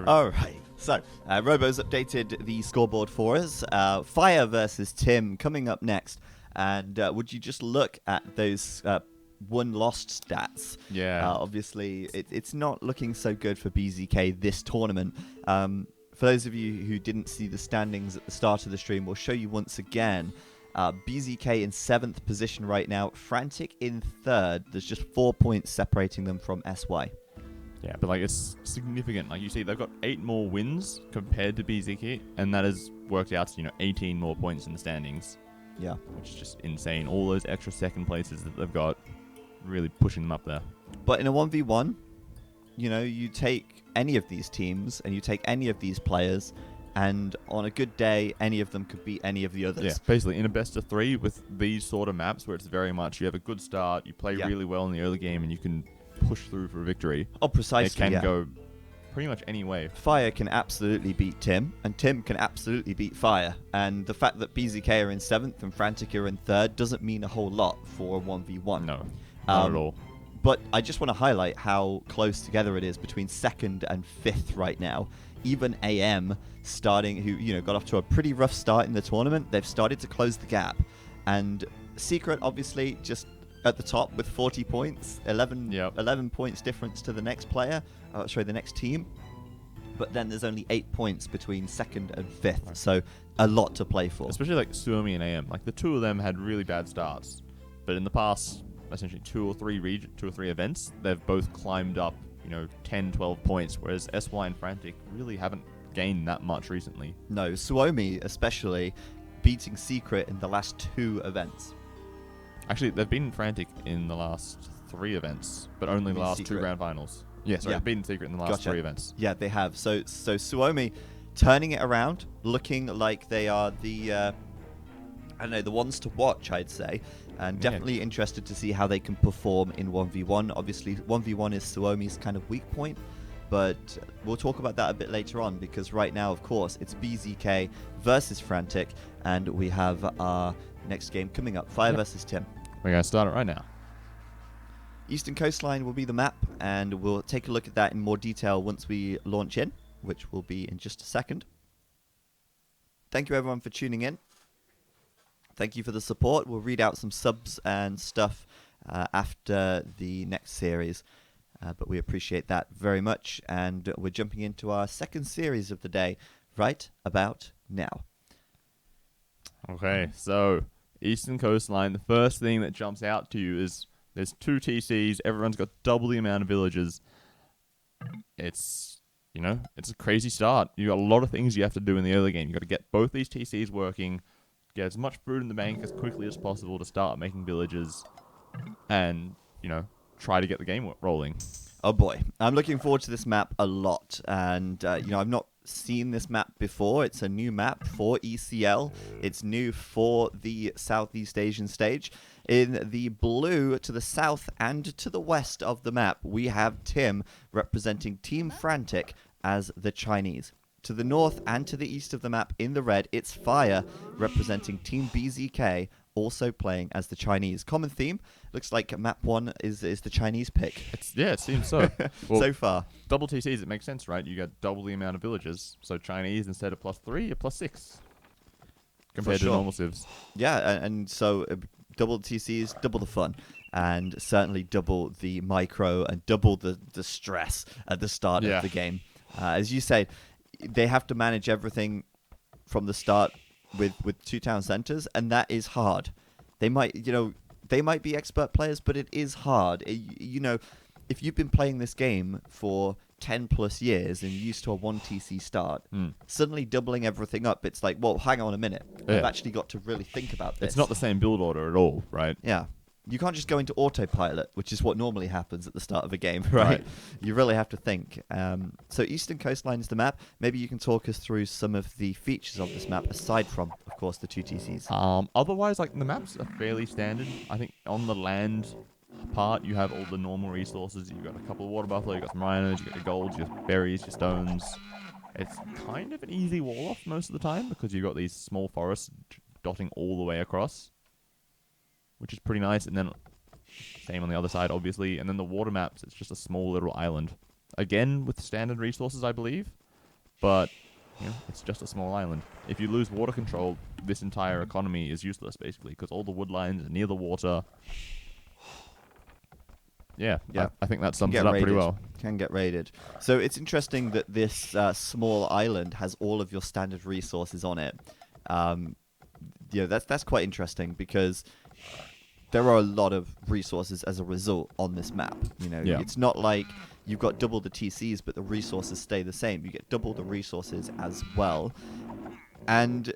All right. So, Robo's updated the scoreboard for us. Fire versus Tim coming up next. And would you just look at those won-lost stats? Yeah. Obviously, it's not looking so good for BZK this tournament. For those of you who didn't see the standings at the start of the stream, we'll show you once again. BZK in 7th position right now. Frantic in 3rd. There's just 4 points separating them from SY. Yeah, but it's significant. Like you see, they've got 8 more wins compared to BZK, and that has worked out to 18 more points in the standings. Yeah, which is just insane. All those extra second places that they've got, really pushing them up there. But in a 1v1, you take any of these teams and you take any of these players, and on a good day, any of them could beat any of the others. Yeah, basically in a best of 3 with these sort of maps where it's very much you have a good start, you play really well in the early game, and you can push through for a victory. Oh, precisely. It can go pretty much any way. Fire can absolutely beat Tim, and Tim can absolutely beat Fire. And the fact that BZK are in 7th and Frantic are in 3rd doesn't mean a whole lot for a 1v1. No, not at all. But I just want to highlight how close together it is between 2nd and 5th right now. Even AM starting, who got off to a pretty rough start in the tournament, they've started to close the gap. And Secret, obviously, just at the top with 40 points, 11 points difference to the next player, the next team. But then there's only 8 points between 2nd and 5th, right. So a lot to play for. Especially Suomi and AM, the two of them had really bad starts, but in the past, essentially 2 or 3 events, they've both climbed up, 10, 12 points, whereas SY and Frantic really haven't gained that much recently. No, Suomi especially beating Secret in the last 2 events. Actually, they've beaten Frantic in the last 3 events, but only the last Secret. 2 grand finals. Yeah, sorry, they've beaten Secret in the last 3 events. Yeah, they have. So Suomi turning it around, looking like they are the ones to watch, I'd say. And definitely interested to see how they can perform in 1v1. Obviously, 1v1 is Suomi's kind of weak point, but we'll talk about that a bit later on, because right now, of course, it's BZK versus Frantic, and we have our next game coming up, Fire versus Tim. We're going to start it right now. Eastern Coastline will be the map, and we'll take a look at that in more detail once we launch in, which will be in just a second. Thank you everyone for tuning in. Thank you for the support. We'll read out some subs and stuff after the next series, but we appreciate that very much, and we're jumping into our second series of the day right about now. Okay, so Eastern Coastline, the first thing that jumps out to you is there's 2 TCs, everyone's got double the amount of villages. It's a crazy start. You got a lot of things you have to do in the early game. You got to get both these TCs working, get as much food in the bank as quickly as possible to start making villages, and, try to get the game rolling. Oh boy, I'm looking forward to this map a lot, and I've not seen this map before. It's a new map for ECL. It's new for the Southeast Asian stage. In the blue to the south and to the west of the map, we have Tim representing Team Frantic as the Chinese. To the north and to the east of the map in the red, it's Fire representing Team BZK, also playing as the Chinese. Common theme, looks like map 1 is the Chinese pick. It seems so. Well, so far. Double TCs, it makes sense, right? You get double the amount of villages. So Chinese, instead of +3, you're +6. Compared to normal civs. Yeah, and so double TCs, double the fun. And certainly double the micro and double the stress at the start of the game. As you say, they have to manage everything from the start with 2 town centers, and that is hard. They might be expert players, but it is hard. If you've been playing this game for 10 plus years and you're used to a 1 TC start, suddenly doubling everything up, it's like, well, hang on a minute. I've actually got to really think about this. It's not the same build order at all, right? Yeah. You can't just go into autopilot, which is what normally happens at the start of a game, right? You really have to think. So Eastern Coastline is the map. Maybe you can talk us through some of the features of this map, aside from, of course, the 2 TCs. Otherwise, the maps are fairly standard. I think on the land part, you have all the normal resources. You've got a couple of water buffalo, you've got some rhinos, you've got your gold, your berries, your stones. It's kind of an easy wall-off most of the time, because you've got these small forests dotting all the way across, which is pretty nice. And then same on the other side, obviously. And then the water maps, it's just a small little island. Again, with standard resources, I believe. but it's just a small island. If you lose water control, this entire economy is useless, basically, because all the wood lines are near the water. Yeah. I think that sums it up pretty well. Can get raided. So it's interesting that this small island has all of your standard resources on it. That's quite interesting because there are a lot of resources as a result on this map. It's not like you've got double the TCs, but the resources stay the same. You get double the resources as well. And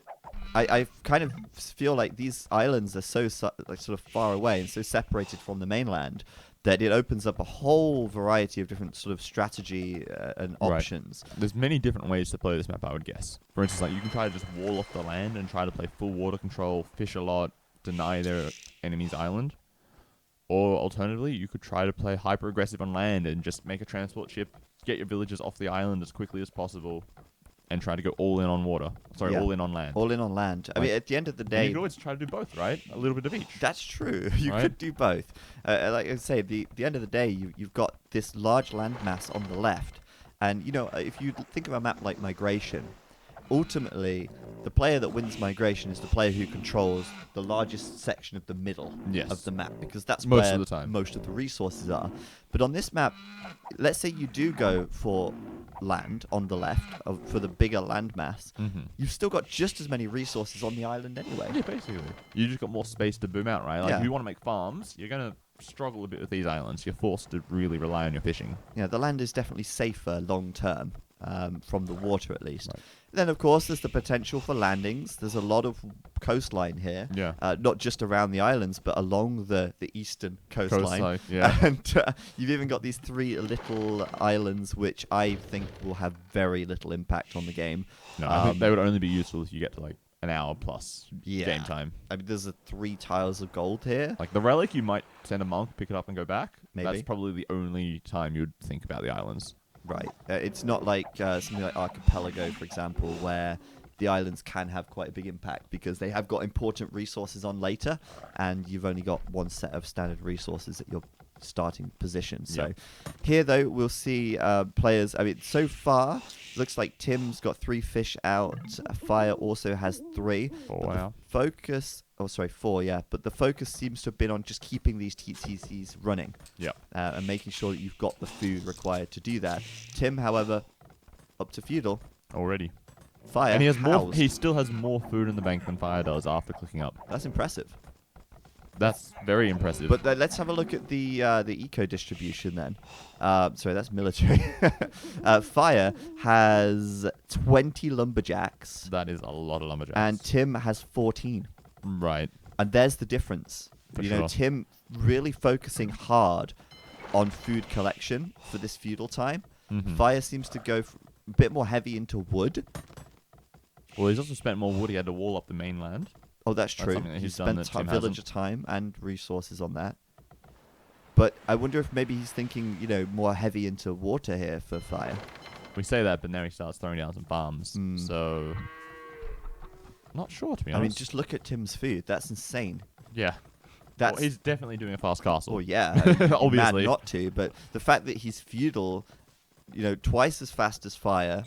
I kind of feel like these islands are so sort of far away and so separated from the mainland that it opens up a whole variety of different sort of strategy and options. Right. There's many different ways to play this map, I would guess. For instance, like you can try to just wall off the land and try to play full water control, fish a lot, deny their enemy's island. Or alternatively, you could try to play hyper aggressive on land and just make a transport ship, get your villagers off the island as quickly as possible, and try to go all in on water. All in on land. All in on land. I mean, at the end of the day... You could always try to do both, right? A little bit of each. That's true. You could do both. Like I say, the end of the day, you've got this large landmass on the left. And, if you think of a map like Migration, ultimately, the player that wins Migration is the player who controls the largest section of the middle of the map, because that's where most of the resources are. But on this map, let's say you do go for land on the left, for the bigger landmass, you've still got just as many resources on the island anyway. Yeah, basically. You just got more space to boom out, right? Like, if you want to make farms, you're going to struggle a bit with these islands. You're forced to really rely on your fishing. Yeah, the land is definitely safer long term. From the water, at least. Right. Then, of course, there's the potential for landings. There's a lot of coastline here. Yeah. Not just around the islands, but along the eastern coastline. Yeah. And you've even got these 3 little islands, which I think will have very little impact on the game. No, I think they would only be useful if you get to, like, an hour plus game time. I mean, there's 3 tiles of gold here. Like, the relic, you might send a monk, pick it up, and go back. Maybe. That's probably the only time you'd think about the islands. Right. It's not like something like Archipelago, for example, where the islands can have quite a big impact because they have got important resources on later, and you've only got one set of standard resources at your starting position. So here, though, we'll see players. I mean, so far, looks like Tim's got 3 fish out. Fire also has 3. Wow. Focus... Oh, sorry, 4, yeah. But the focus seems to have been on just keeping these TCs running. Yeah. And making sure that you've got the food required to do that. Tim, however, up to feudal. Already. Fire. And he has more. He still has more food in the bank than Fire does after clicking up. That's impressive. That's very impressive. But let's have a look at the eco distribution then. Sorry, that's military. Fire has 20 lumberjacks. That is a lot of lumberjacks. And Tim has 14. Right. And there's the difference. For sure. Tim really focusing hard on food collection for this feudal time. Fire seems to go a bit more heavy into wood. Well, he's also spent more wood. He had to wall up the mainland. Oh, that's true. That He spent villager time and resources on that. But I wonder if maybe he's thinking, more heavy into water here for Fire. We say that, but now he starts throwing down some farms. So, not sure, to be honest. I mean, just look at Tim's food. That's insane. Yeah. He's definitely doing a fast castle. Well, yeah. Obviously. Mad not to, but the fact that he's feudal, twice as fast as Fire,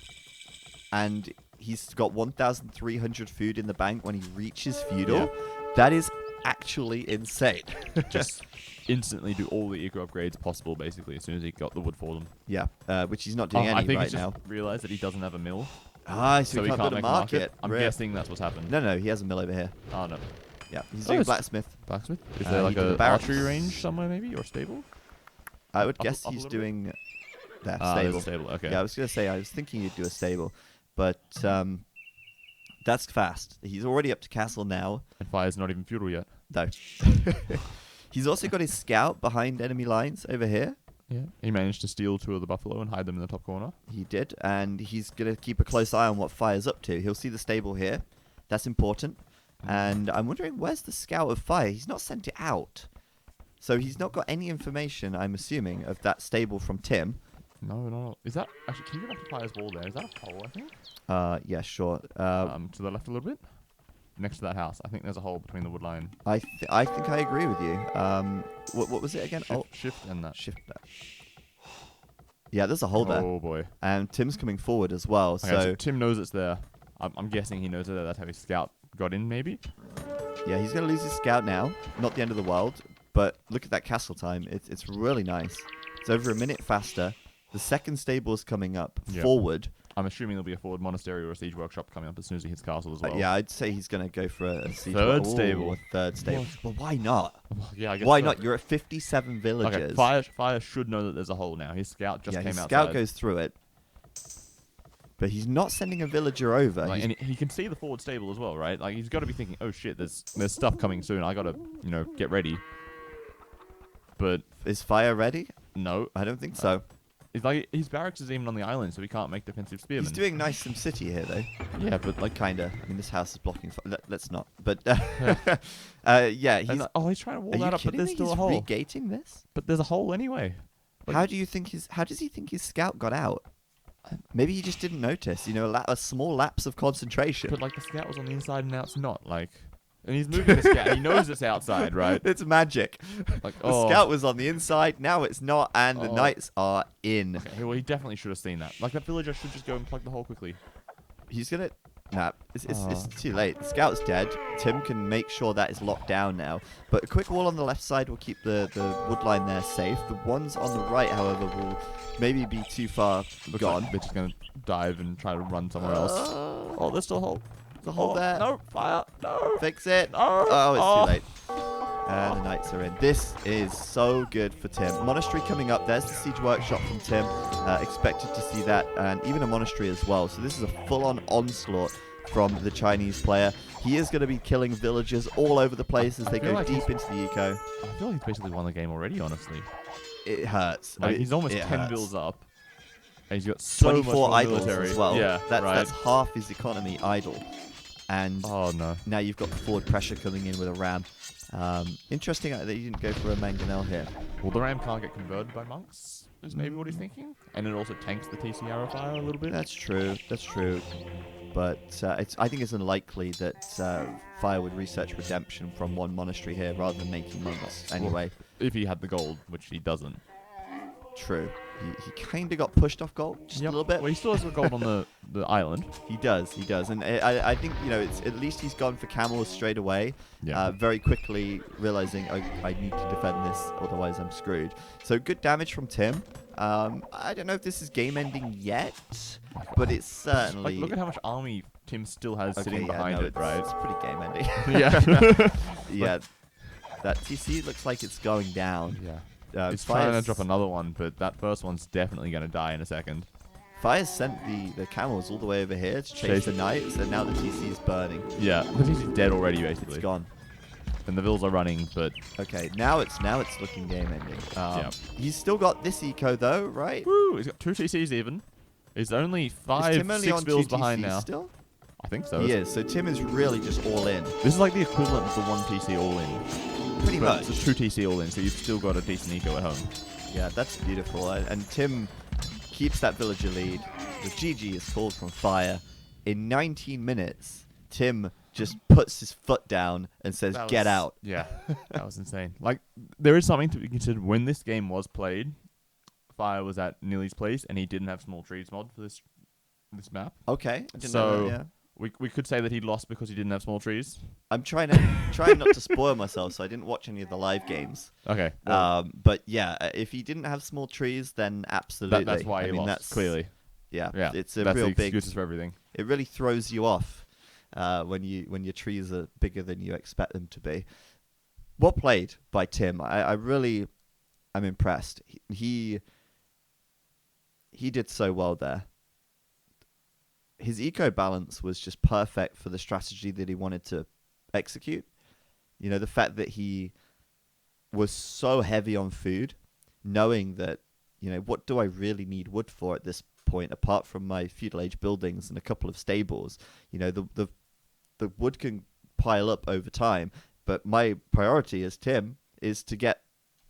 and he's got 1,300 food in the bank when he reaches feudal, that is actually insane. Just instantly do all the eco upgrades possible, basically, as soon as he got the wood for them. Yeah, which he's not doing any I think right he's now. just realized that he doesn't have a mill. So he can't build a market. I'm guessing that's what's happened. No, he has a mill over here. Oh, no. Yeah, he's doing blacksmith. Blacksmith? Is there like a archery range somewhere, maybe, or stable? I would guess he's doing that stable. Stable. Okay. Yeah, I was going to say, I was thinking he'd do a stable. But that's fast. He's already up to castle now. And Fire's not even feudal yet. No. He's also got his scout behind enemy lines over here. Yeah. He managed to steal 2 of the buffalo and hide them in the top corner. He did, and he's going to keep a close eye on what Fire's up to. He'll see the stable here. That's important. And I'm wondering, where's the scout of Fire? He's not sent it out. So he's not got any information, I'm assuming, of that stable from Tim. No. Is that... Actually, can you get up to Fire's wall there? Is that a hole, I think? Yeah, sure. To the left a little bit? Next to that house. I think there's a hole between the wood line. I think I agree with you. What was it again? Shift and that. Shift that. Yeah, there's a hole there. Oh boy. And Tim's coming forward as well. Okay, So Tim knows it's there. I'm guessing he knows it's there. That's how his scout got in, maybe? yeah, he's going to lose his scout now. Not the end of the world. But look at that castle time. It's really nice. It's over a minute faster. The second stable is coming up forward. I'm assuming there'll be a forward monastery or a siege workshop coming up as soon as he hits castle as well. Yeah, I'd say he's going to go for a siege stable. A third stable. Well, why not? Yeah, I guess why so. not? You're at 57 villagers. Okay, Fire should know that there's a hole now. His scout just came his outside. scout goes through it. But he's not sending a villager over. Like, and he can see the forward stable as well, right? Like, he's got to be thinking, oh shit, there's stuff coming soon. I got to, get ready. But is Fire ready? no. I don't think so. It's like his barracks is even on the island, so he can't make defensive spearmen. He's doing nice SimCity here, though. Yeah, but like, Kinda. I mean, this house is blocking. Let's not. But yeah, he's. he's trying to wall Are you that up, but kidding there's me? still He's a hole. regating this. But there's a hole anyway. Like, How does he think his scout got out? Maybe he just didn't notice. A small lapse of concentration. But like the scout was on the inside and now it's not. Like, and he's moving the scout. And he knows it's outside, right? It's magic. Like, The scout was on the inside. Now it's not, and the knights are in. Okay, well, he definitely should have seen that. Like, that villager should just go and plug the hole quickly. He's gonna. Nah, it's too late. The scout's dead. Tim can make sure that is locked down now. But a quick wall on the left side will keep the wood line there safe. The ones on the right, however, will maybe be too far gone. Like they're just gonna dive and try to run somewhere else. Oh, there's still a hole. There's a hole there. No, Fire. No. Fix it. No. Oh, it's too late. And the knights are in. This is so good for Tim. Monastery coming up. There's the siege workshop from Tim. Expected to see that, and even a monastery as well. So this is a full-on onslaught from the Chinese player. He is going to be killing villagers all over the place as they go deep into the eco. I feel like he's basically won the game already, honestly. It hurts. Like, he's almost 10 bills up. And he's got so 24 much idols military. as well. Yeah, That's half his economy idle. And oh no! Now you've got the forward pressure coming in with a ram. Interesting that you didn't go for a mangonel here. Well, the ram can't get converted by monks, is maybe what he's thinking. And it also tanks the TC arrow fire a little bit. That's true. But I think it's unlikely that Fire would research redemption from one monastery here rather than making monks anyway. Well, if he had the gold, which he doesn't. True. He kind of got pushed off gold just a little bit. Well, he still has the gold on the island. He does. And I think, it's at least he's gone for camels straight away. Yeah. Very quickly realizing, I need to defend this, otherwise I'm screwed. So good damage from Tim. I don't know if this is game ending yet, but it's certainly... Like, look at how much army Tim still has sitting behind it, right? It's pretty game ending. Yeah. Yeah. That TC looks like it's going down. Yeah. He's trying to drop another one, but that first one's definitely going to die in a second. Fire's sent the camels all the way over here to chase the knights, and now the TC is burning. Yeah, the TC's dead already, basically. It's gone. And the vills are running, but... Okay, now it's looking game ending. He's still got this eco, though, right? Woo! He's got 2 TCs even. He's only 6 vills behind now. Still? I think so. He is, so Tim is really just all in. This is like the equivalent of the 1 TC all in. Pretty much. It's 2 TC all in, so you've still got a decent eco at home. Yeah, that's beautiful. And Tim keeps that villager lead. The GG is called from Fire. In 19 minutes, Tim just puts his foot down and says, get out. Yeah, that was insane. Like, there is something to be considered. When this game was played, Fire was at Nilly's place, and he didn't have small trees mod for this map. Okay. I didn't know that, yeah. We could say that he lost because he didn't have small trees. I'm trying not to spoil myself, so I didn't watch any of the live games. Okay. But yeah, if he didn't have small trees, then absolutely. That's why he lost. That's clearly. Yeah. It's a that's real the big excuses for everything. It really throws you off when your trees are bigger than you expect them to be. Well played by Tim. I really am impressed. He did so well there. His eco balance was just perfect for the strategy that he wanted to execute. The fact that he was so heavy on food, knowing that, what do I really need wood for at this point, apart from my feudal age buildings and a couple of stables? The wood can pile up over time, but my priority as Tim is to get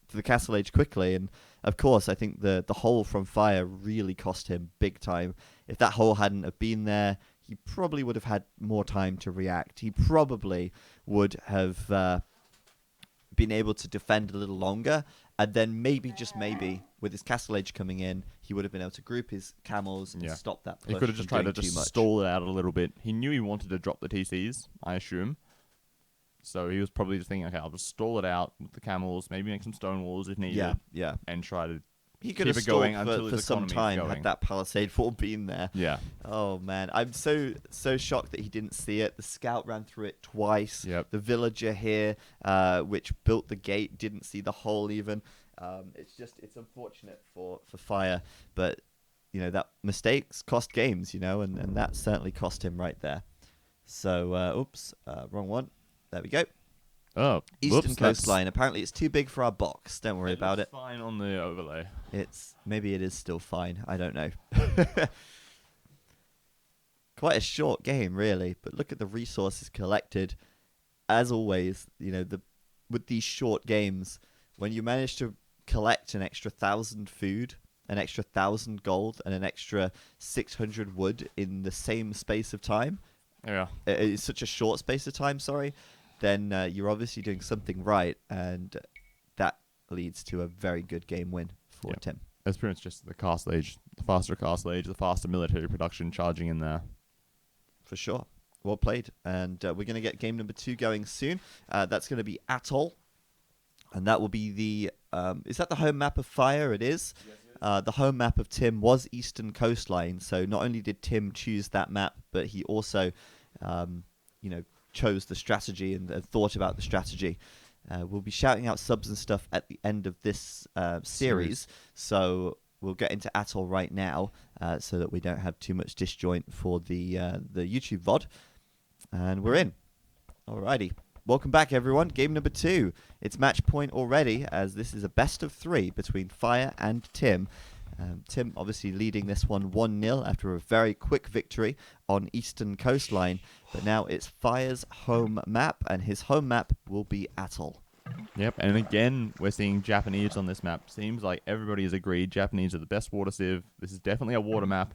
to the castle age quickly. And of course, I think the hole from Fire really cost him big time. If that hole hadn't have been there, he probably would have had more time to react. He probably would have been able to defend a little longer, and then maybe, just maybe, with his castle age coming in, he would have been able to group his camels and stop that push. He could have just tried to just stall it out a little bit. He knew he wanted to drop the TCs, I assume. So he was probably just thinking, okay, I'll just stall it out with the camels, maybe make some stone walls if needed. Yeah. And try to he could keep have it going stalled until for his some economy's time going. had that palisade wall been there. Yeah. Oh man, I'm so shocked that he didn't see it. The scout ran through it twice. Yep. The villager here, which built the gate, didn't see the hole even. It's unfortunate for Fire, but that mistakes cost games, and that certainly cost him right there. So, wrong one. There we go. Oh, Eastern Coastline. Apparently, it's too big for our box. Don't worry about it. Fine on the overlay. Maybe it is still fine. I don't know. Quite a short game, really. But look at the resources collected. As always, with these short games, when you manage to collect an extra 1,000 food, an extra 1,000 gold, and an extra 600 wood in the same space of time. Yeah. It's such a short space of time. Sorry. Then you're obviously doing something right, and that leads to a very good game win for Tim. It's pretty much just the castle age, the faster castle age, the faster military production charging in there. For sure. Well played. And we're going to get game number 2 going soon. That's going to be Atoll, and that will be the... is that the home map of Fire? It is. Yes, it is. The home map of Tim was Eastern Coastline, so not only did Tim choose that map, but he also, chose the strategy and thought about the strategy. We'll be shouting out subs and stuff at the end of this series, so we'll get into Atoll right now so that we don't have too much disjoint for the YouTube VOD. And we're in. Alrighty. Welcome back, everyone. Game number 2. It's match point already, as this is a best of 3 between Fire and Tim. Tim obviously leading this one 1-0 after a very quick victory on Eastern Coastline. But now it's Fire's home map, and his home map will be Atoll. Yep, and again, we're seeing Japanese on this map. Seems like everybody has agreed Japanese are the best water civ. This is definitely a water map.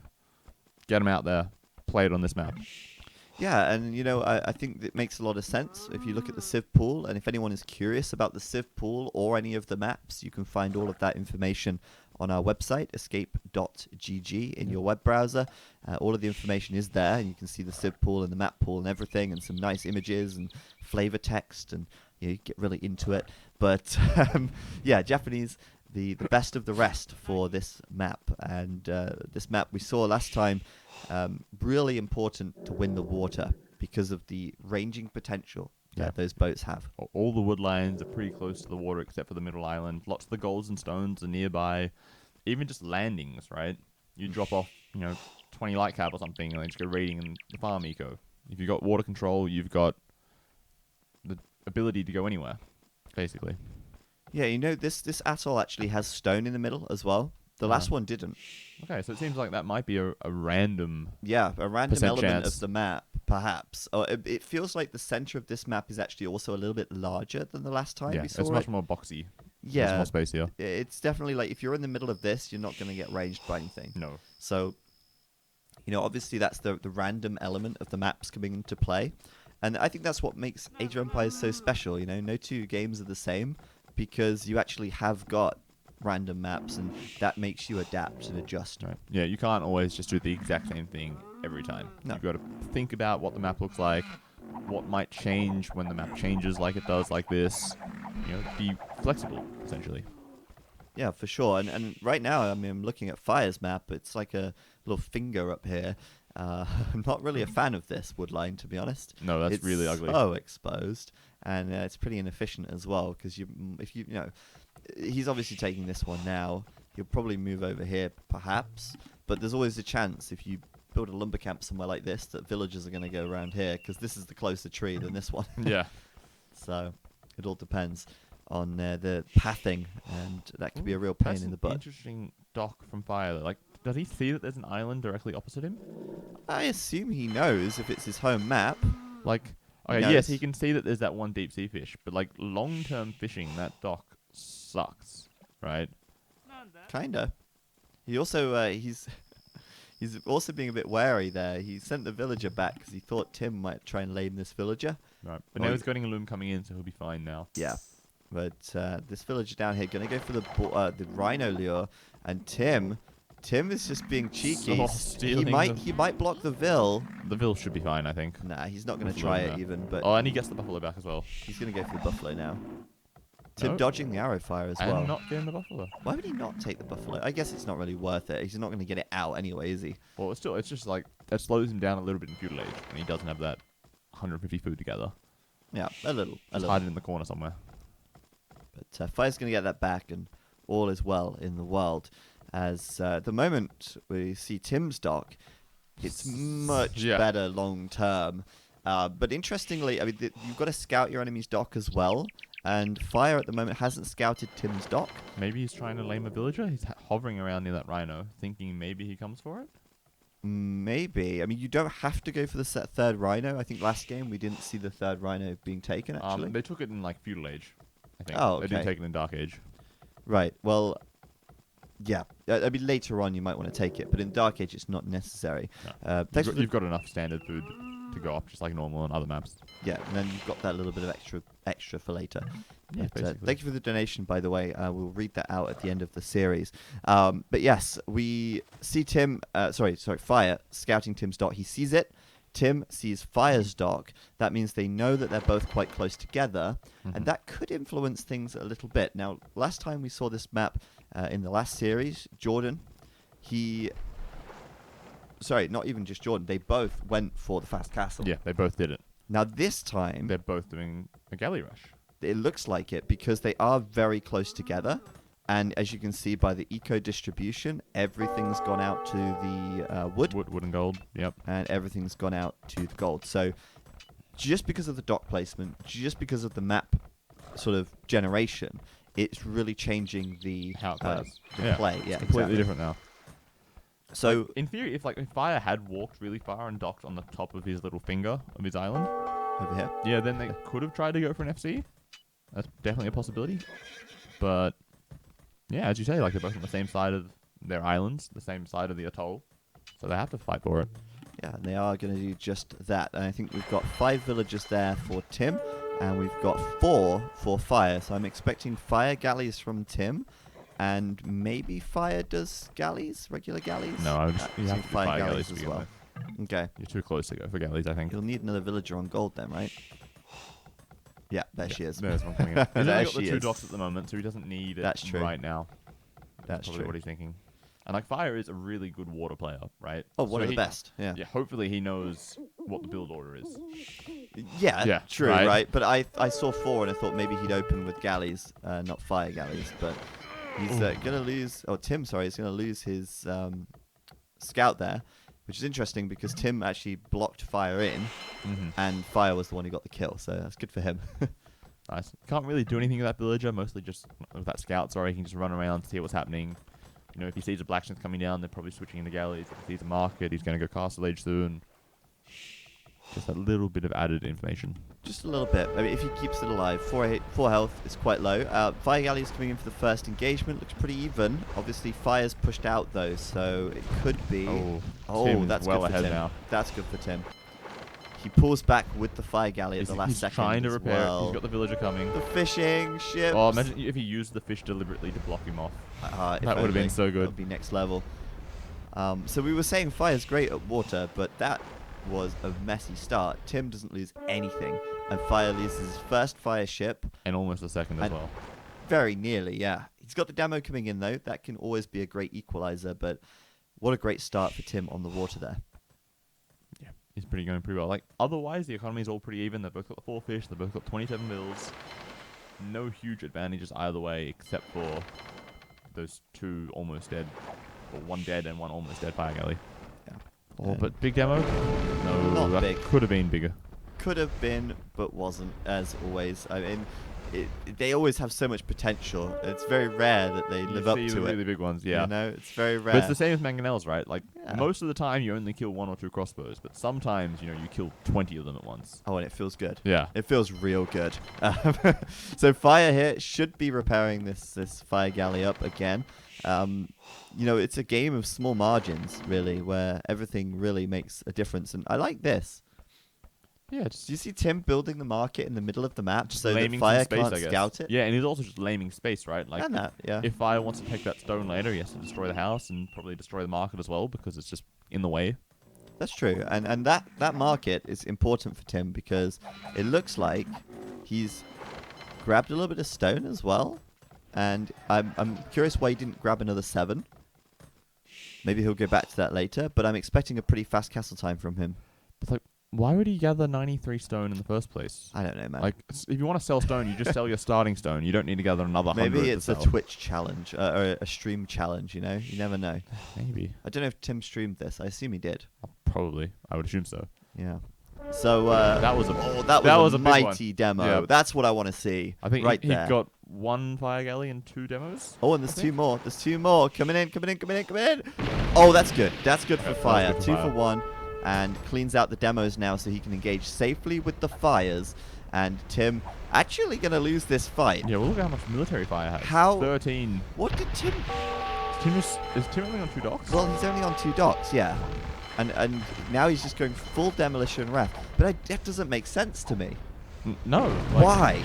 Get them out there. Play it on this map. Yeah, and I think it makes a lot of sense if you look at the Civ pool, and if anyone is curious about the Civ pool or any of the maps, you can find all of that information on our website, escape.gg, in your web browser. All of the information is there, and you can see the Civ pool and the map pool and everything, and some nice images and flavor text, and you get really into it. But Japanese, the best of the rest for this map, and this map we saw last time, really important to win the water because of the ranging potential that those boats have. All the wood lines are pretty close to the water except for the middle island. Lots of the golds and stones are nearby. Even just landings, right? You drop off, 20 light cab or something, and then just go raiding in the farm eco. If you've got water control, you've got the ability to go anywhere, basically. Yeah, this atoll actually has stone in the middle as well. The last one didn't. Okay, so it seems like that might be a random... Yeah, a random element chance of the map, perhaps. It feels like the center of this map is actually also a little bit larger than the last time we saw it. It's much more boxy. Yeah. There's more space here. It's definitely like, if you're in the middle of this, you're not going to get ranged by anything. No. So, obviously that's the random element of the maps coming into play. And I think that's what makes Age of Empires so special, No 2 games are the same, because you actually have got random maps, and that makes you adapt and adjust. Right. Yeah, you can't always just do the exact same thing every time. No. You've got to think about what the map looks like, what might change when the map changes like it does like this. Be flexible, essentially. Yeah, for sure. And right now, I'm looking at Fire's map. It's like a little finger up here. I'm not really a fan of this wood line, to be honest. No, that's really ugly. It's so exposed, and it's pretty inefficient as well, because he's obviously taking this one now. He'll probably move over here, perhaps, but there's always a chance if you build a lumber camp somewhere like this that villagers are going to go around here, because this is the closer tree than this one. Yeah. So it all depends on the pathing, and that could be a real pain in the butt. Interesting dock from Fire. Like, does he see that there's an island directly opposite him? I assume he knows if it's his home map. Like, okay, yes, he can see that there's that one deep sea fish, but like long-term fishing, that dock sucks, right? Kinda. He also he's also being a bit wary there. He sent the villager back because he thought Tim might try and lame this villager. Right, but now he's getting a loom coming in, so he'll be fine now. Yeah, but this villager down here gonna go for the rhino lure, and Tim Tim is just being cheeky. So stealing He might block the Vil. The Vil should be fine, I think. Nah, he's not going to try it even. But oh, and he gets the Buffalo back as well. He's going to go for the Buffalo now. Tim No. dodging the arrow fire as well. And not getting the Buffalo. Why would he not take the Buffalo? I guess it's not really worth it. He's not going to get it out anyway, is he? Well, it's just like, that slows him down a little bit in feudal age, and he doesn't have that 150 food together. Yeah, a little. Just hide it in the corner somewhere. But Fire's going to get that back, and all is well in the world. As at the moment we see Tim's dock, it's much better long term. But interestingly, I mean, you've got to scout your enemy's dock as well. And Fire at the moment hasn't scouted Tim's dock. Maybe he's trying to lame a villager. He's hovering around near that rhino, thinking maybe he comes for it. Maybe. I mean, you don't have to go for the third rhino. I think last game we didn't see the third rhino being taken, actually. They took it in, like, feudal age, I think. Oh, okay. They didn't take it in dark age. Right. Well, yeah. I mean, later on you might want to take it, but in dark age it's not necessary. No. You've got enough standard food to go up just like normal on other maps. Yeah, and then you've got that little bit of extra for later. Yeah, But, thank you for the donation, by the way. We'll read that out at the end of the series. But yes, we see Fire scouting Tim's dock. He sees it. Tim sees Fire's dock. That means they know that they're both quite close together, and that could influence things a little bit. Now, last time we saw this map in the last series, Jordan, not even just Jordan. They both went for the fast castle. Yeah, they both did it. Now this time, they're both doing a galley rush. It looks like it because they are very close together. And as you can see by the eco distribution, everything's gone out to the wood and gold, yep. And everything's gone out to the gold. So just because of the dock placement, just because of the map sort of generation, it's really changing the play. Yeah, it's completely different now. So like, in theory, if Fire had walked really far and docked on the top of his little finger of his island over here, yeah, then they could have tried to go for an FC. That's definitely a possibility. But yeah, as you say, like they're both on the same side of their islands, the same side of the atoll, so they have to fight for it. Yeah, and they are going to do just that. And I think we've got 5 villagers there for Tim, and we've got 4 for Fire. So I'm expecting Fire galleys from Tim. And maybe Fire does galleys, regular galleys? No, you have to do Fire galleys as well. Okay. You're too close to go for galleys, I think. You'll need another villager on gold then, right? Yeah, there she is. There's one coming in. He's only got the 2 docks at the moment, so he doesn't need it right now. That's probably what he's thinking. And like Fire is a really good water player, right? Oh, one of the best. Yeah. Yeah. Hopefully he knows what the build order is. Yeah. True. Right. But I saw 4 and I thought maybe he'd open with galleys, not Fire galleys. But he's gonna lose. Oh, Tim. Sorry, he's gonna lose his scout there, which is interesting because Tim actually blocked Fire in, and Fire was the one who got the kill. So that's good for him. Nice. Can't really do anything with that villager. Mostly just with that scout. Sorry, he can just run around to see what's happening. You know, if he sees a blacksmith coming down, they're probably switching into galleys. If he sees a market, he's going to go Castle Age soon. Just a little bit of added information. Just a little bit. I mean, if he keeps it alive, 4 health is quite low. Fire galleys coming in for the first engagement. Looks pretty even. Obviously, Fire's pushed out, though, so it could be... Tim's that's well good for ahead Tim. now. That's good for Tim. He pulls back with the Fire galley at the last second. He's trying to repair it. He's got the villager coming. The fishing ships. Oh, imagine if he used the fish deliberately to block him off. That would have been so good. That would be next level. So we were saying Fire's great at water, but that was a messy start. Tim doesn't lose anything, and Fire loses his first Fire ship. And almost a second as well. Very nearly, yeah. He's got the demo coming in, though. That can always be a great equalizer, but what a great start for Tim on the water there. Yeah, he's going pretty well. Like, otherwise, the economy is all pretty even. They've both got the 4 fish. They've both got 27 mils. No huge advantages either way, except for those 2 almost dead, or 1 dead and 1 almost dead Fire galley. Yeah. Oh, but big demo? No, not that big. Could have been bigger. Could have been, but wasn't, as always. I mean, they always have so much potential. It's very rare that they live up to the it. really big ones, yeah. You know, it's very rare. But it's the same with mangonels, right? Like, most of the time you only kill 1 or 2 crossbows, but sometimes, you kill 20 of them at once. Oh, and it feels good. Yeah. It feels real good. So Fire here should be repairing this Fire galley up again. It's a game of small margins, really, where everything really makes a difference. And I like this. Yeah, Do you see Tim building the market in the middle of the map just so that laming fire some space, can't I guess. scout it? Yeah, and he's also just laming space, right? Like, And that, yeah. if fire wants to take that stone later, he has to destroy the house and probably destroy the market as well because it's just in the way. That's true, and that market is important for Tim because it looks like he's grabbed a little bit of stone as well, and I'm curious why he didn't grab another 7. Maybe he'll go back to that later, but I'm expecting a pretty fast castle time from him. But like, why would he gather 93 stone in the first place? I don't know, man. Like, if you want to sell stone, you just sell your starting stone. You don't need to gather another 100 Maybe it's to a sell. Twitch challenge or a stream challenge. You know, you never know. Maybe. I don't know if Tim streamed this. I assume he did. Probably. I would assume so. Yeah. So that was a that was a big mighty one. demo. Yeah. That's what I want to see. I think right he there. got 1 fire galley and 2 demos. Oh, and there's 2 more. There's 2 more coming in. Oh, that's good. That's good for fire. Good for 2 fire. for 1, and cleans out the demos now so he can engage safely with the fires. And Tim actually gonna lose this fight. Yeah, well, look at how much military fire has. How- 13. What did Tim? Is Tim only on 2 docks? Well, he's only on 2 docks, yeah. And now he's just going full demolition wrath. But that doesn't make sense to me. No. Why?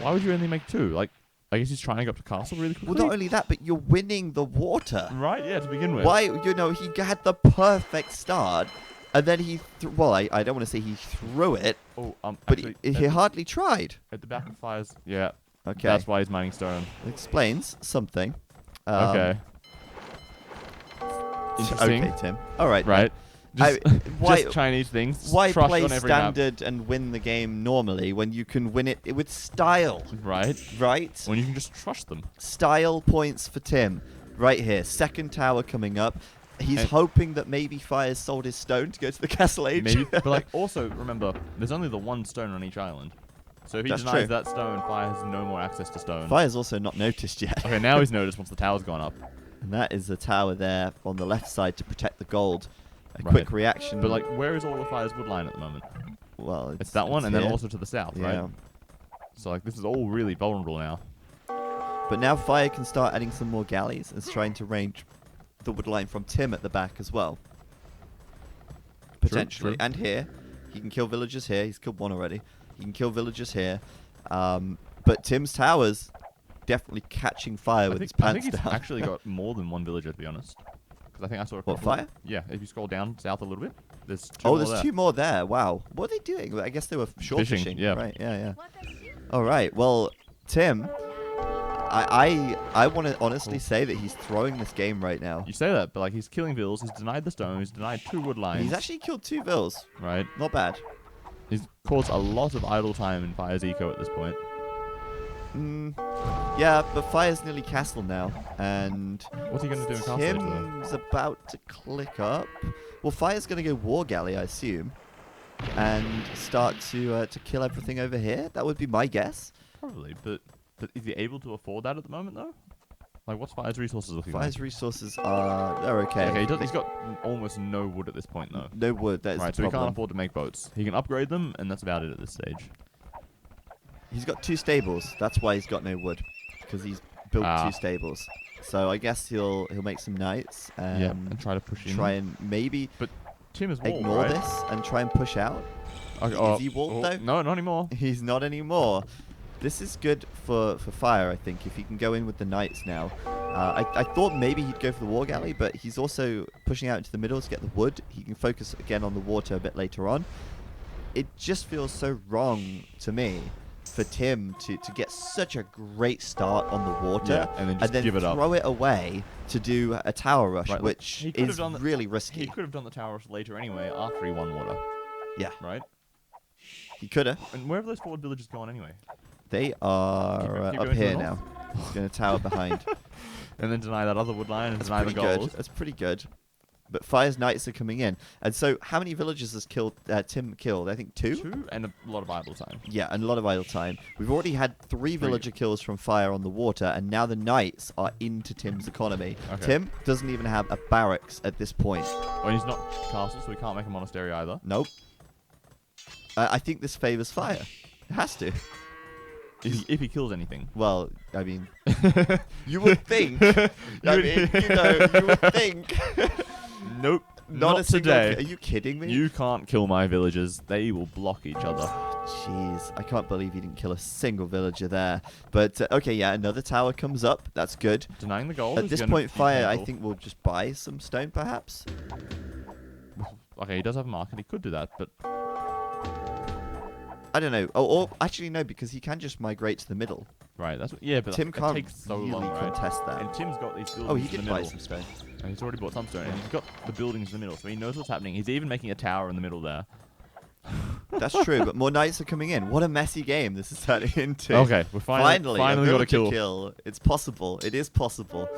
Why would you only make 2? Like, I guess he's trying to go up to castle really quickly. Well, not only that, but you're winning the water. Right, yeah, to begin with. Why? You know, he had the perfect start, and then he. Well, I don't want to say he threw it, Oh, but actually, he hardly tried. at the back of fires. Yeah. Okay. That's why he's mining stone. Explains something. Okay. Interesting. Okay, Tim. All right. Right. Just, why- just Chinese things. Why trust play on every map. standard and win the game normally when you can win it with style? Right. Right? When you can just trust them. Style points for Tim. Right here. Second tower coming up. He's And- hoping that maybe Fire's sold his stone to go to the Castle Age. Maybe. But like, also remember, there's only the 1 stone on each island. So if he That's denies true. that stone, Fire has no more access to stone. Fire's also not noticed yet. Okay, now he's noticed once the tower's gone up. And that is the tower there on the left side to protect the gold. A Right. quick reaction. But like, where is all of Fire's wood line at the moment? well, It's that one, and then here. also to the south, Yeah. right? So like, this is all really vulnerable now. But now Fire can start adding some more galleys and is trying to range the wood line from Tim at the back as well. Potentially. true. And here. He can kill villagers here. He's killed 1 already. He can kill villagers here. But Tim's towers definitely catching fire with his I pants think he's down. actually got more than 1 villager, to be honest. Because I think I saw a What, couple. Fire? Yeah, if you scroll down south a little bit, there's 2 Oh, more there's there. 2 more there. Wow. What are they doing? I guess they were short Fishing, fishing. yeah. Right, yeah. All right. Well, Tim, I want to honestly say that he's throwing this game right now. You say that, but like, he's killing vills, he's denied the stone, he's denied 2 wood lines. He's actually killed 2 vills. Right? Not bad. He's caused a lot of idle time in Fire's eco at this point. Yeah, but Fire's nearly castle now, and What's he going to do in Castle Age, though? Tim's about to click up. Well, Fire's going to go War Galley, I assume, and start to kill everything over here. That would be my guess. Probably, but is he able to afford that at the moment, though? Like, what's Fire's resources looking Fire's like? resources are okay. Okay, he's got almost no wood at this point, though. No wood. That is Right, the so he can't problem. afford to make boats. He can upgrade them, and that's about it at this stage. He's got 2 stables. That's why he's got no wood, because he's built Ah. 2 stables. So I guess he'll make some knights and Yeah, and try to push in. try and maybe Tim is walled, ignore right? this and try and push out. Okay, Is he walled, though? No, not anymore. He's not anymore. This is good for Fire, I think, if he can go in with the knights now. I thought maybe he'd go for the war galley, but he's also pushing out into the middle to get the wood. He can focus again on the water a bit later on. It just feels so wrong to me for Tim to get such a great start on the water Yeah, and then just give it up. throw it away to do a tower rush, Right, which he could have is done the- really He risky. could have done the tower rush later anyway, after he won water, Yeah, right? he could have. And where have those forward villages gone anyway? They are Keep up going to the here north? now. He's going to tower behind. And then deny that other wood line and That's deny the pretty good. gold. That's pretty good. But Fire's knights are coming in. And so how many villagers has Tim killed? I think 2? 2 and a lot of idle time. Yeah, and a lot of idle time. We've already had 3 villager kills from Fire on the water, and now the knights are into Tim's economy. Okay. Tim doesn't even have a barracks at this point. Well, he's not castle, so he can't make a monastery either. Nope. I think this favors Fire. It has to. If he kills anything. Well, I mean, you would think. I mean, you would think. Nope. Not a single today. Are you kidding me? You can't kill my villagers. They will block each other. Jeez, I can't believe you didn't kill a single villager there. But, okay, yeah, another tower comes up. That's good. Denying the gold. At this point, Fire, I think, will just buy some stone, perhaps? Okay, he does have a market. He could do that, but... I don't know. Or actually, no, because he can just migrate to the middle. Right, that's what... Yeah, but Tim can't takes so really long, right? contest that. And Tim's got these buildings Oh, he in the did middle. buy some stone. And he's already bought some stone, and he's got the buildings in the middle, so he knows what's happening. He's even making a tower in the middle there. That's true, but more knights are coming in. What a messy game this is turning into. Okay, we're finally got a kill. It's possible. It is possible.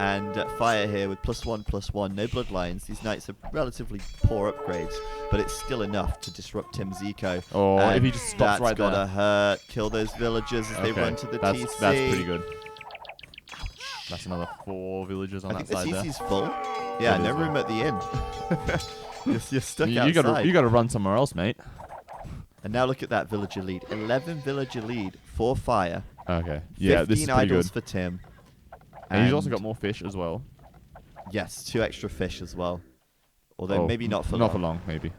And Fire here with +1/+1, no bloodlines. These knights are relatively poor upgrades, but it's still enough to disrupt Tim's eco. Oh, and if he just stops right there. That's gotta hurt. Kill those villagers as they run to the TC. That's pretty good. That's another 4 villagers on I that think side the there. TC's full. Yeah, no room at the inn. You're stuck outside. You gotta run somewhere else, mate. And now look at that villager lead. 11 villager lead for Fire. Okay. Yeah, this is 15 pretty idols good. for Tim. And he's also got more fish as well. Yes, 2 extra fish as well. Although maybe not for long. Not for long, maybe.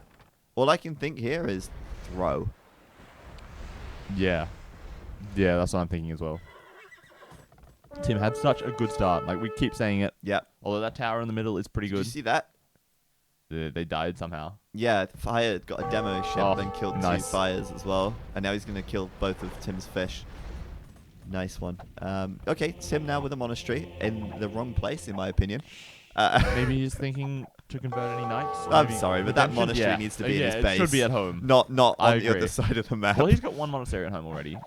All I can think here is throw. Yeah. Yeah, that's what I'm thinking as well. Tim had such a good start. Like, we keep saying it. Yep. Although that tower in the middle is pretty Did good. you see that? They died somehow. Yeah, Fire got a demo ship, then killed 2 fires as well. And now he's going to kill both of Tim's fish. Nice one. Okay, Tim now with a monastery in the wrong place, in my opinion. Maybe he's thinking to convert any knights. I'm sorry, but that monastery needs to be in his base. It should be at home. Not on the other side of the map. Well, he's got 1 monastery at home already.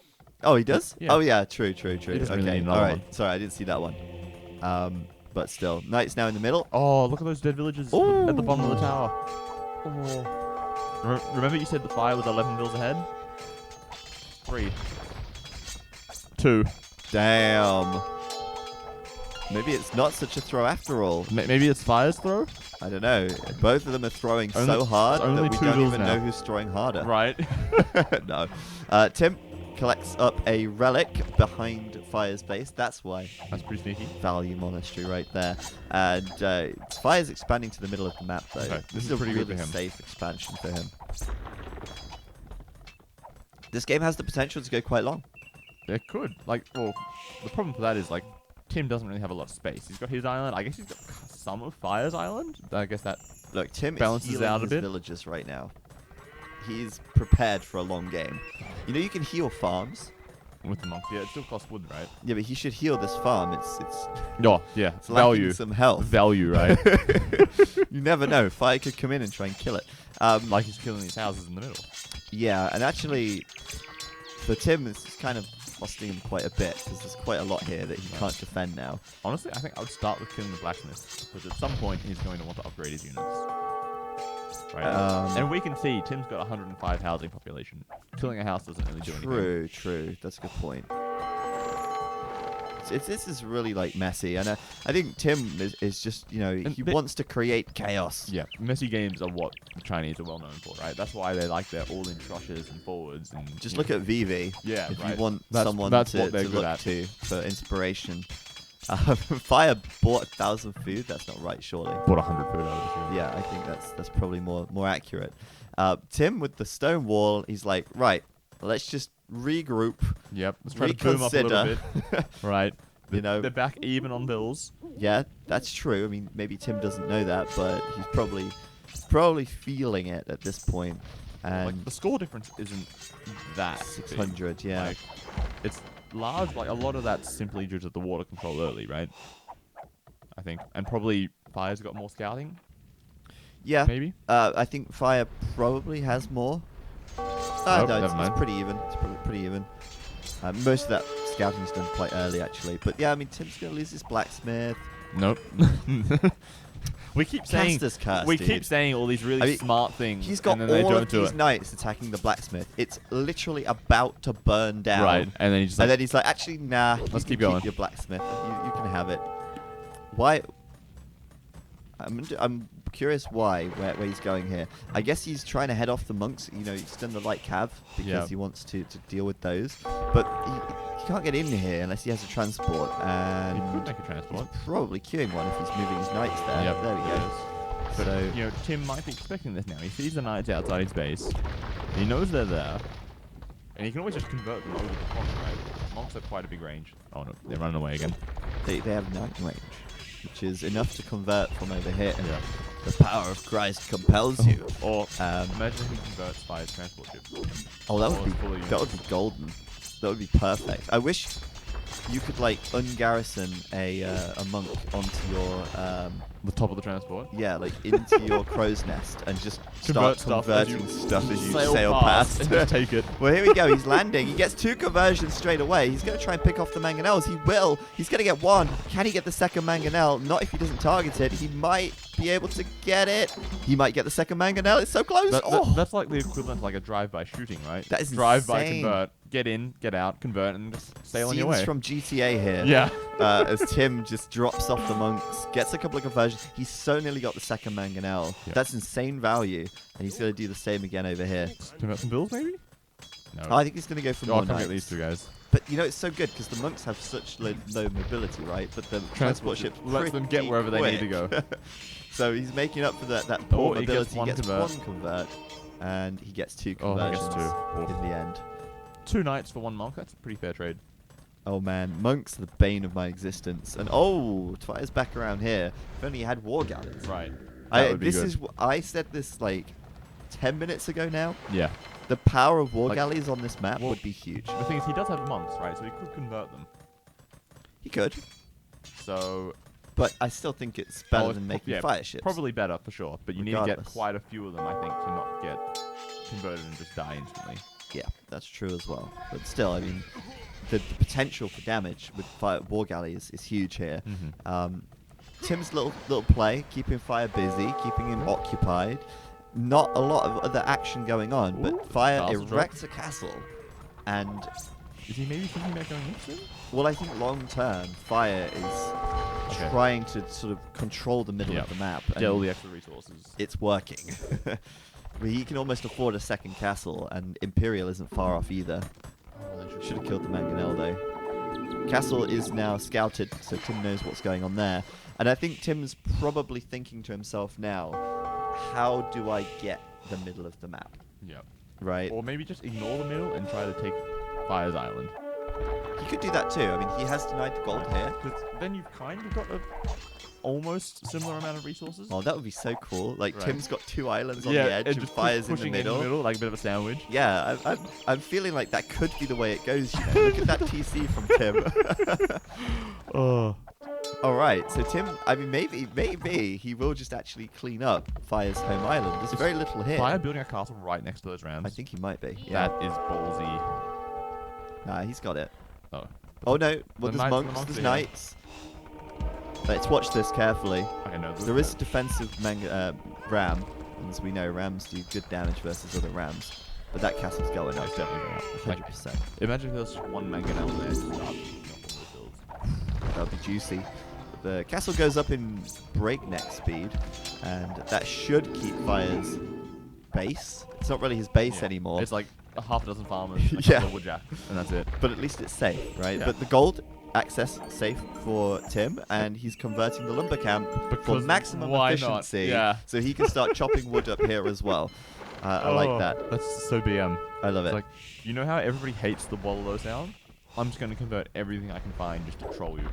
Oh, he does? Yeah. Oh, yeah, true. He doesn't really Okay, need another alright. one. Sorry, I didn't see that one. But still, Knight's now in the middle. Oh, look at those dead villagers at the bottom of the tower. Oh. Remember you said the Fire was 11 vills ahead? 3. 2. Damn. Maybe it's not such a throw after all. Maybe it's Fire's throw? I don't know. Both of them are throwing so hard that we don't even know who's throwing harder. Right. No. Tim collects up a relic behind Fire's base. That's why. That's pretty sneaky. Value Monastery right there. And Fire's expanding to the middle of the map, though. Okay, This is a pretty good really for him. safe expansion for him. This game has the potential to go quite long. It could. Like, well, the problem for that is, like, Tim doesn't really have a lot of space. He's got his island. I guess he's got some of Fire's island. I guess that Look, Tim balances is healing out a his bit. villagers right now. He's prepared for a long game. You know you can heal farms. with the monks. Yeah, it still costs wood, right? Yeah, but he should heal this farm. It's Oh, yeah. it's lacking Value. some health. Value, right? You never know. Fire could come in and try and kill it. Like he's killing these houses in the middle. Yeah, and actually, for Tim, this is kind of costing him quite a bit because there's quite a lot here that he can't defend now. Honestly, I think I would start with killing the blacksmith because at some point he's going to want to upgrade his units. Right. And we can see Tim's got 105 housing population. Killing a house doesn't really do anything. True. That's a good point. This is really like messy, and I think Tim is just, you know, he wants to create chaos. Yeah, messy games are what the Chinese are well known for, right? That's why they like their all-in trushes and forwards and just look at VV. Yeah, if right. you want That's someone what to they're good look at. to for inspiration. Fire bought 1,000 food. That's not right, surely. Bought 100 food out of the Yeah, I think that's probably more accurate. Tim with the stone wall, he's like, right, let's just regroup. Yep, let's try to boom up a little bit. Right. You know, they're back even on bills. Yeah, that's true. I mean, maybe Tim doesn't know that, but he's probably feeling it at this point. And Like, the score difference isn't that 600, big. yeah. Like, it's large. Like, a lot of that's simply due to the water control early, right? I think. And probably Fire's got more scouting. Yeah. Maybe. I think Fire probably has more. Nope, No, never mind. it's pretty even. It's probably pretty even. Most of that scouting's done quite early, actually. But yeah, I mean, Tim's gonna lose his blacksmith. Nope. We keep saying Castor's curse, we dude. keep saying all these really smart things. He's got and then they all don't of do these it. knights attacking the blacksmith. It's literally about to burn down. Right, and then he's just And like, then he's like, actually, nah. Let's you keep can going. Your blacksmith. You can have it. Why? I'm curious where he's going here. I guess he's trying to head off the monks. You know, he's done the light cav because he wants to deal with those. But he can't get in here unless he has a transport. And he could make a transport. he's probably queuing one if he's moving his knights there. Yep. There we go. But, So Tim might be expecting this now. He sees the knights outside his base. He knows they're there. And he can always just convert them over the clock, right? Monks have quite a big range. Oh no, they're running away again. they have knight range, which is enough to convert from over here. Yeah. The power of Christ compels you. Or imagine if he converts by his transport ship. Oh, that would be golden. That would be perfect. I wish you could like ungarrison a monk onto your The top of the transport. yeah, like into your crow's nest and just start converting stuff as you sail past. And just take it. Well, here we go. He's landing. He gets 2 conversions straight away. He's going to try and pick off the mangonels. He will. He's going to get 1. Can he get the second mangonel? Not if he doesn't target it. He might be able to get it. He might get the second mangonel. It's so close. That's like the equivalent of like a drive-by shooting, right? That is drive-by insane. Convert. Get in, get out, convert, and just sail on your way. Scenes from GTA here. Yeah. As Tim just drops off the monks, gets a couple of conversions. He's so nearly got the second mangonel. Yeah. That's insane value. And he's going to do the same again over here. Convert some bills, maybe? No. I think he's going to go for more I'll knights. get these 2 guys. But it's so good because the monks have such low mobility, right? But the transport ship lets them get wherever they need to go. So he's making up for that poor he mobility. gets He gets 1 convert, and he gets 2 conversions he gets 2. in the end. 2 knights for 1 monk. That's a pretty fair trade. Oh man, monks are the bane of my existence. And Twire's back around here. If only he had war galleys. Right. I said this like 10 minutes ago now. Yeah. The power of war galleys on this map would be huge. The thing is, he does have monks, right? So he could convert them. He could. So. But I still think it's better than making fire ships. Probably better for sure. But you need to get quite a few of them, I think, to not get converted and just die instantly. Yeah, that's true as well. But still, I mean, the potential for damage with war galleys is huge here. Mm-hmm. Tim's little play, keeping Fire busy, keeping him occupied. Not a lot of other action going on, but Fire erects a castle, and is he maybe thinking about going in soon? Well, I think long term, Fire is trying to sort of control the middle of the map. Get all the extra resources. It's working. He can almost afford a second castle, and Imperial isn't far off either. Should have killed the mangonel though. Castle is now scouted, so Tim knows what's going on there. And I think Tim's probably thinking to himself now, how do I get the middle of the map? Yeah. Right? Or maybe just ignore the middle and try to take Fire's Island. He could do that too. I mean, he has denied the gold here. Because then you've kind of got a almost similar amount of resources. Oh, that would be so cool. Like, right. Tim's got 2 islands on the edge and Fire's in the middle. Like a bit of a sandwich. Yeah, I'm feeling like that could be the way it goes, you know. Look at that TC from Tim. Oh. Alright, so Tim, I mean, maybe he will just actually clean up Fire's home island. There's very little here. Fire building a castle right next to those rams. I think he might be. Yeah. That is ballsy. Nah, he's got it. Oh no. Well, there's monks, there's knights. Let's watch this carefully. Okay, no, there is a defensive ram. And as we know, rams do good damage versus other rams. But that castle's going up. It's definitely going up. 100%. Imagine if there's just 1 mangonel there to start That would be juicy. The castle goes up in breakneck speed, and that should keep Fire's base. It's not really his base anymore. It's like a half a dozen farmers, a couple of woodjack, and that's it. But at least it's safe, right? Yeah. But the gold access safe for Tim, and he's converting the lumber camp for maximum efficiency. Yeah. So he can start chopping wood up here as well. I like that. That's so BM. I love it. Like, you know how everybody hates the Wololo sound? I'm just going to convert everything I can find just to troll you.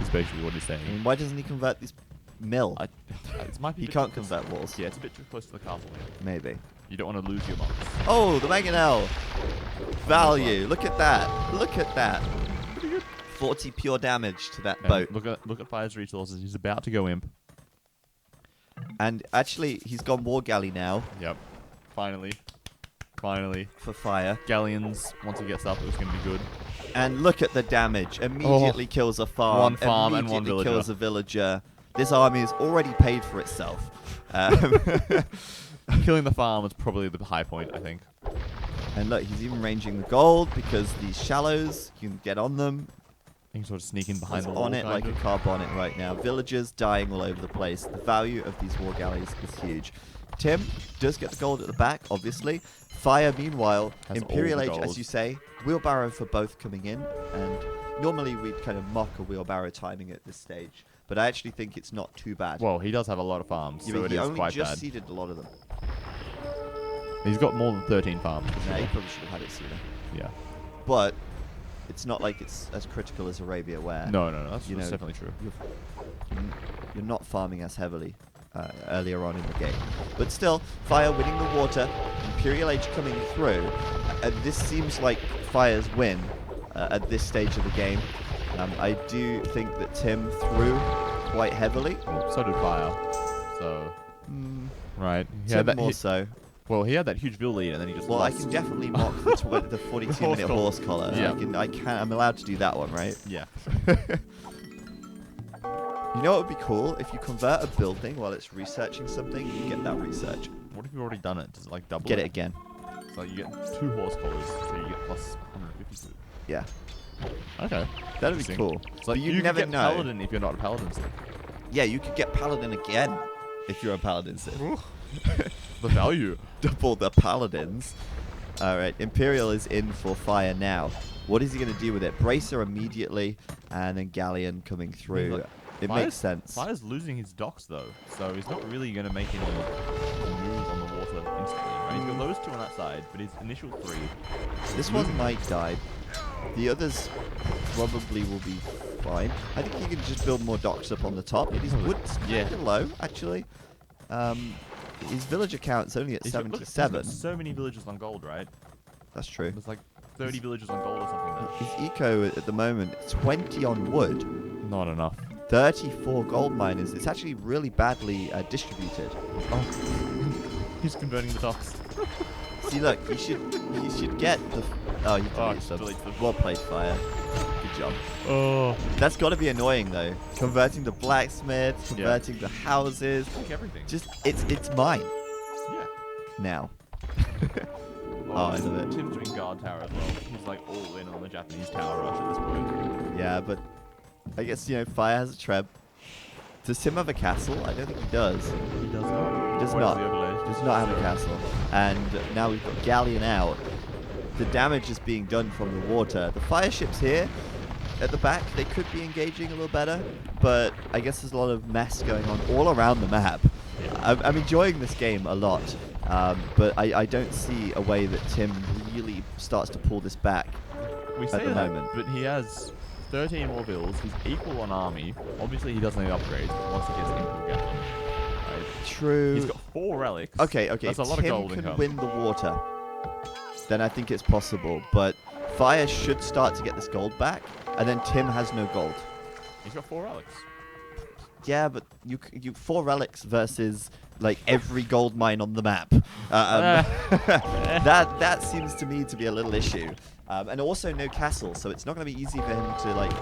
Is basically what he's saying. I mean, why doesn't he convert this mill? It might be he can't convert walls. Yeah, it's a bit too close to the castle. Maybe. You don't want to lose your monks. Oh, the mangonel. Value. Look at that. Look at that. 40 pure damage to that boat. Look at Fire's resources. He's about to go imp. And actually, he's gone war galley now. Yep. Finally. For Fire. Galleons, once he gets up, it was going to be good. And look at the damage. Immediately kills a farm. 1 farm and 1 immediately villager. kills a villager. This army has already paid for itself. Killing the farm is probably the high point, I think. And look, he's even ranging the gold because these shallows, you can get on them. You can sort of sneak in behind the wall. On it like a car bonnet right now. Villagers dying all over the place. The value of these war galleys is huge. Tim does get the gold at the back, obviously. Fire, meanwhile, Has Imperial all the Age, gold. as you say, wheelbarrow for both coming in. And normally we'd kind of mock a wheelbarrow timing at this stage. but I actually think it's not too bad. Well, he does have a lot of farms, Yeah, so but it he is only quite just bad. seeded a lot of them. He's got more than 13 farms. Yeah, he probably should have had it sooner. Yeah. But it's not like it's as critical as Arabia, where No, that's you know, definitely true. you're not farming as heavily earlier on in the game. But still, Fire winning the water, Imperial Age coming through. This seems like Fire's win at this stage of the game. I do think that Tim threw quite heavily. So did Fire. So, right. Tim more so. Well, he had that huge bill lead, and then he just Well, lost. I can definitely mock the 42-minute horse collar. Yeah. I'm allowed to do that one, right? Yeah. You know what would be cool? If you convert a building while it's researching something, you get that research. What if you've already done it? Does it like double? Get it again. So you get 2 horse collars, so you get plus 150 food. Yeah. Okay. That'd be cool. So But you you never get know. Paladin if you're not a Paladin Sith. Yeah, you could get Paladin again if you're a Paladin Sith. The value. Double the Paladins. Alright, Imperial is in for Fire now. What is he going to do with it? Bracer immediately, and then Galleon coming through. Look, It makes sense. Fire's losing his docks, though, so he's not really going to make any moves on the water instantly. Right? He's got those 2 on that side, but his initial 3... This one might die. The others probably will be fine. I think you can just build more docks up on the top. It is wood's kind of low, actually. His villager count's only at 77. Look, he's got so many villagers on gold, right? That's true. There's like 30 villagers on gold or something there. His eco at the moment, 20 on wood, Not enough. 34 gold miners. It's actually really badly distributed. Oh. He's converting the docks. See, look, you should get the... Oh, you deleted them. Well played, Fire. Good job. Oh. That's got to be annoying, though. Converting the blacksmith, converting the houses. Like everything. Just, it's mine Yeah. now. Oh, I love it. Tim's doing guard tower as well. He's like all in on the Japanese tower rush at this point. Yeah, but I guess, Fire has a treb. Does Tim have a castle? I don't think he does. He does not. Does Where's not. the overlay? Does not have a castle. And now we've got Galleon out. The damage is being done from the water. The fire ships here at the back, they could be engaging a little better, but I guess there's a lot of mess going on all around the map. Yeah. I'm enjoying this game a lot, but I don't see a way that Tim really starts to pull this back We at say the that, moment. but he has 13 more bills. He's equal on army. Obviously, he doesn't need upgrades, but once he gets in, he'll get them. Right? True. He's got 4 relics. Okay. That's a If lot of Tim gold can income. win the water, then I think it's possible. But Fire should start to get this gold back, and then Tim has no gold. He's got 4 relics. Yeah, but you 4 relics versus like every gold mine on the map. That seems to me to be a little issue. And also no castle, so it's not going to be easy for him to like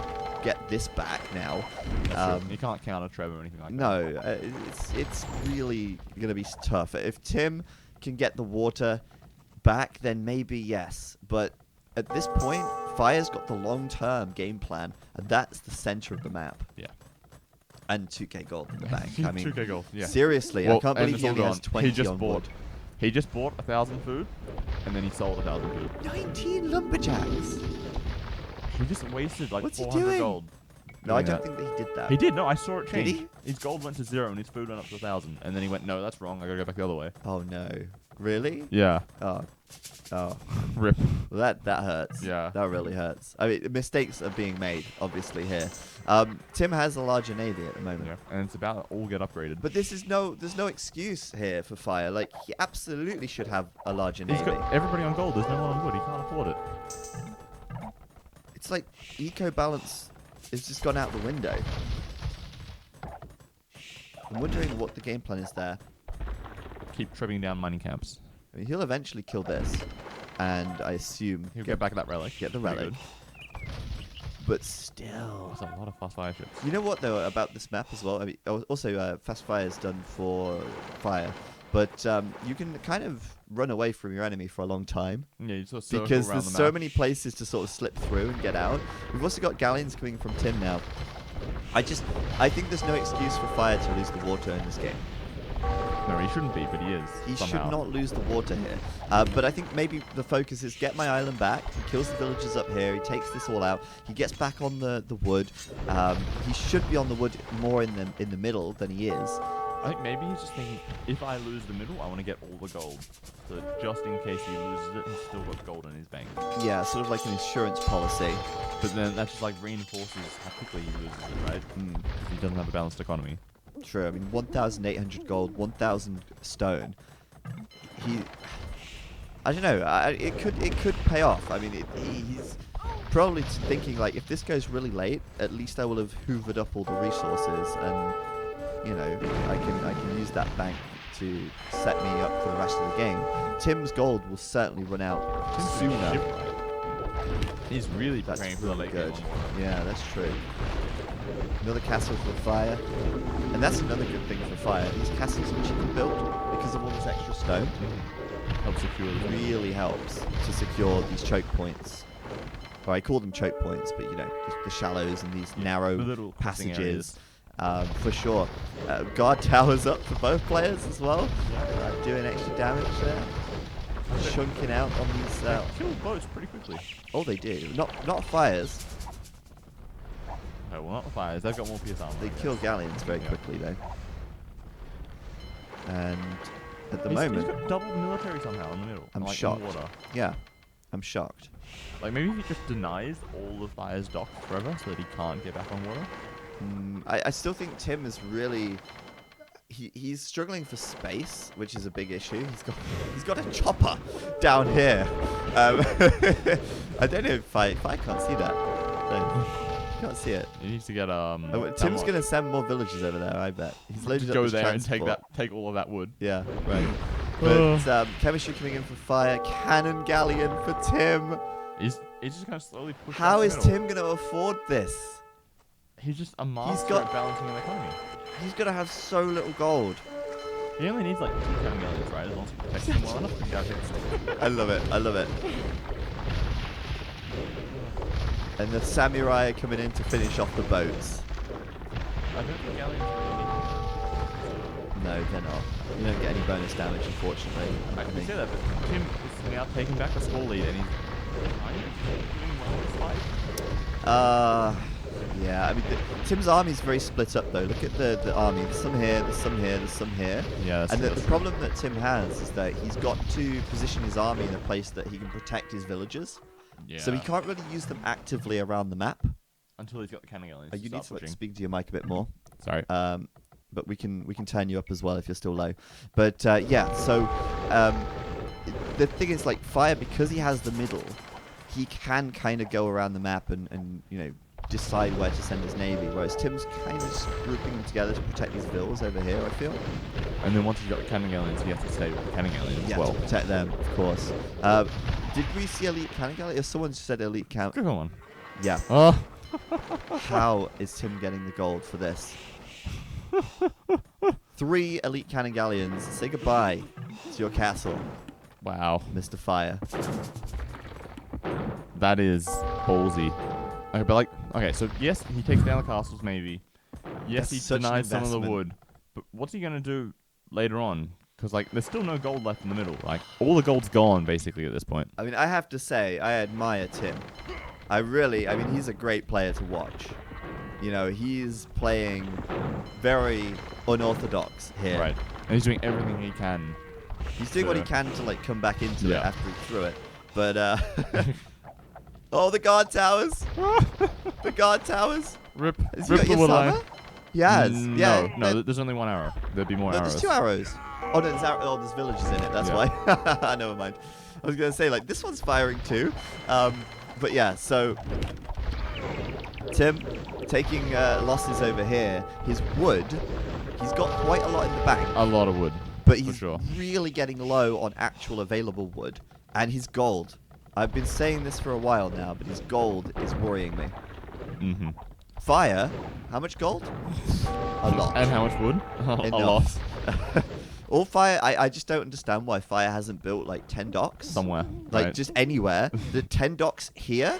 get this back now. You can't counter Trevor or anything like that. No, it's really going to be tough. If Tim can get the water back, then maybe yes. But at this point, Fire's got the long-term game plan, and that's the center of the map. Yeah. And 2k gold in the bank. I mean, 2k gold. Yeah. seriously, Well, I can't and believe it's he all only has gone. 20 He just on bought. board. He just bought 1,000 food, and then he sold 1,000 food. 19 lumberjacks. He just wasted like What's he 400 doing? gold. No, I doing don't that. think that he did that. He did. No, I saw it Did change. he? His gold went to 0 and his food went up to 1,000. And then he went, no, that's wrong. I gotta go back the other way. Oh no, really? Yeah. Oh, Rip. well, that hurts. Yeah. That really hurts. I mean, mistakes are being made, obviously here. Tim has a larger navy at the moment. Yeah. And it's about to all get upgraded. But there's no excuse here for Fire. Like, he absolutely should have a larger He's navy. got everybody on gold. There's no one on wood. He can't afford it. It's like eco balance has just gone out the window. I'm wondering what the game plan is there. Keep trimming down mining camps. I mean, he'll eventually kill this, and I assume He'll get back that relic. get the Pretty relic. good. But still, There's a lot of fast fire ships. you know what though about this map as well? I mean, also fast fire is done for fire, but you can kind of run away from your enemy for a long time Yeah, you sort of circle because around there's the so map. many places to sort of slip through and get out. We've also got galleons coming from Tim now. I think there's no excuse for fire to lose the water in this game. No, he shouldn't be, but he is. He somehow. should not lose the water here. But I think maybe the focus is get my island back. He kills the villagers up here. He takes this all out. He gets back on the wood. He should be on the wood more in the middle than he is. I think maybe he's just thinking, if I lose the middle, I want to get all the gold. So just in case he loses it, he's still got gold in his bank. Yeah, sort of like an insurance policy. But then that just like reinforces how quickly he loses it, right? Because he doesn't have a balanced economy. True. I mean, 1,800 gold, 1,000 stone. I don't know. It could pay off. I mean, he's probably thinking like, if this goes really late, at least I will have hoovered up all the resources, and you know, I can use that bank to set me up for the rest of the game. Tim's gold will certainly run out sooner. He's really preparing for the late game. Yeah, that's true. Another castle for fire. And that's another good thing for fire. These castles which you can build because of all this extra stone helps secure the really helps to secure these choke points. Well, I call them choke points, but you know, the shallows and these narrow passages. For sure. Guard towers up for both players as well. Doing extra damage there. Chunking out on these. Kill boats pretty quickly. Oh, they do. Not fires. No, well, not the fires. They've got more PS armor. They kill galleons very quickly though. And at the moment, he's got double military somehow in the middle. I'm like shocked. In water. Yeah, I'm shocked. Like maybe he just denies all the fires docked forever so that he can't get back on water. I still think Tim is really. He's struggling for space, which is a big issue. He's got a chopper down here. I don't know if I can't see that. No, can't see it. He needs to get Tim's gonna send more villagers over there. I bet he's loaded up go his there transport. and take all of that wood. Yeah, right. But chemistry coming in for fire. Cannon galleon for Tim. He's just gonna slowly push. How is Tim gonna afford this? He's just a master at balancing an economy. He's gonna have so little gold. He only needs like 2 cannon galleons, right? As long as he protects them well enough. I love it. I love it. And the samurai are coming in to finish off the boats. I don't think galleons really. No, they're not. You don't get any bonus damage, unfortunately. I can say that, but Tim is now taking back the score lead, and he's doing well this fight. Yeah, I mean, Tim's army is very split up, though. Look at the army. There's some here, there's some here, there's some here. Yeah, and the problem that Tim has is that he's got to position his army in a place that he can protect his villagers. Yeah. So he can't really use them actively around the map. Until he's got the cannon galleons. You need to speak to your mic a bit more. Sorry. But we can turn you up as well if you're still low. But yeah, so the thing is, like, fire, because he has the middle, he can kind of go around the map and you know, decide where to send his navy, whereas Tim's kind of just grouping them together to protect these villas over here, I feel. And then once he's got the cannon galleons, he has to stay with the cannon galleons as well. To protect them, of course. Did we see elite cannon galleons? Someone said elite cannon. Good one. Yeah. Oh. How is Tim getting the gold for this? 3 elite cannon galleons. Say goodbye to your castle. Wow. Mr. Fire. That is ballsy. Okay, but like, okay, so yes, he takes down the castles maybe. Yes, he denies some of the wood. But what's he going to do later on? Because, like, there's still no gold left in the middle. Like, all the gold's gone, basically, at this point. I mean, I have to say, I admire Tim. I mean, he's a great player to watch. You know, he's playing very unorthodox here. Right. And he's doing everything he can. He's doing what he can to, like, come back into it after he threw it. But, oh, the guard towers! The guard towers! Rip Has the wood line. He has. No, there's only 1 arrow. There'd be more arrows. There's 2 arrows. Oh, there's villages in it. That's why. Never mind. I was going to say, like, this one's firing too. But yeah, so Tim taking losses over here. His wood, he's got quite a lot in the bank. A lot of wood. But he's really getting low on actual available wood. And his gold. I've been saying this for a while now, but his gold is worrying me. Mm-hmm. Fire, how much gold? A lot. And how much wood? A lot. All fire, I just don't understand why fire hasn't built like 10 docks. Somewhere. Like just anywhere. The 10 docks here,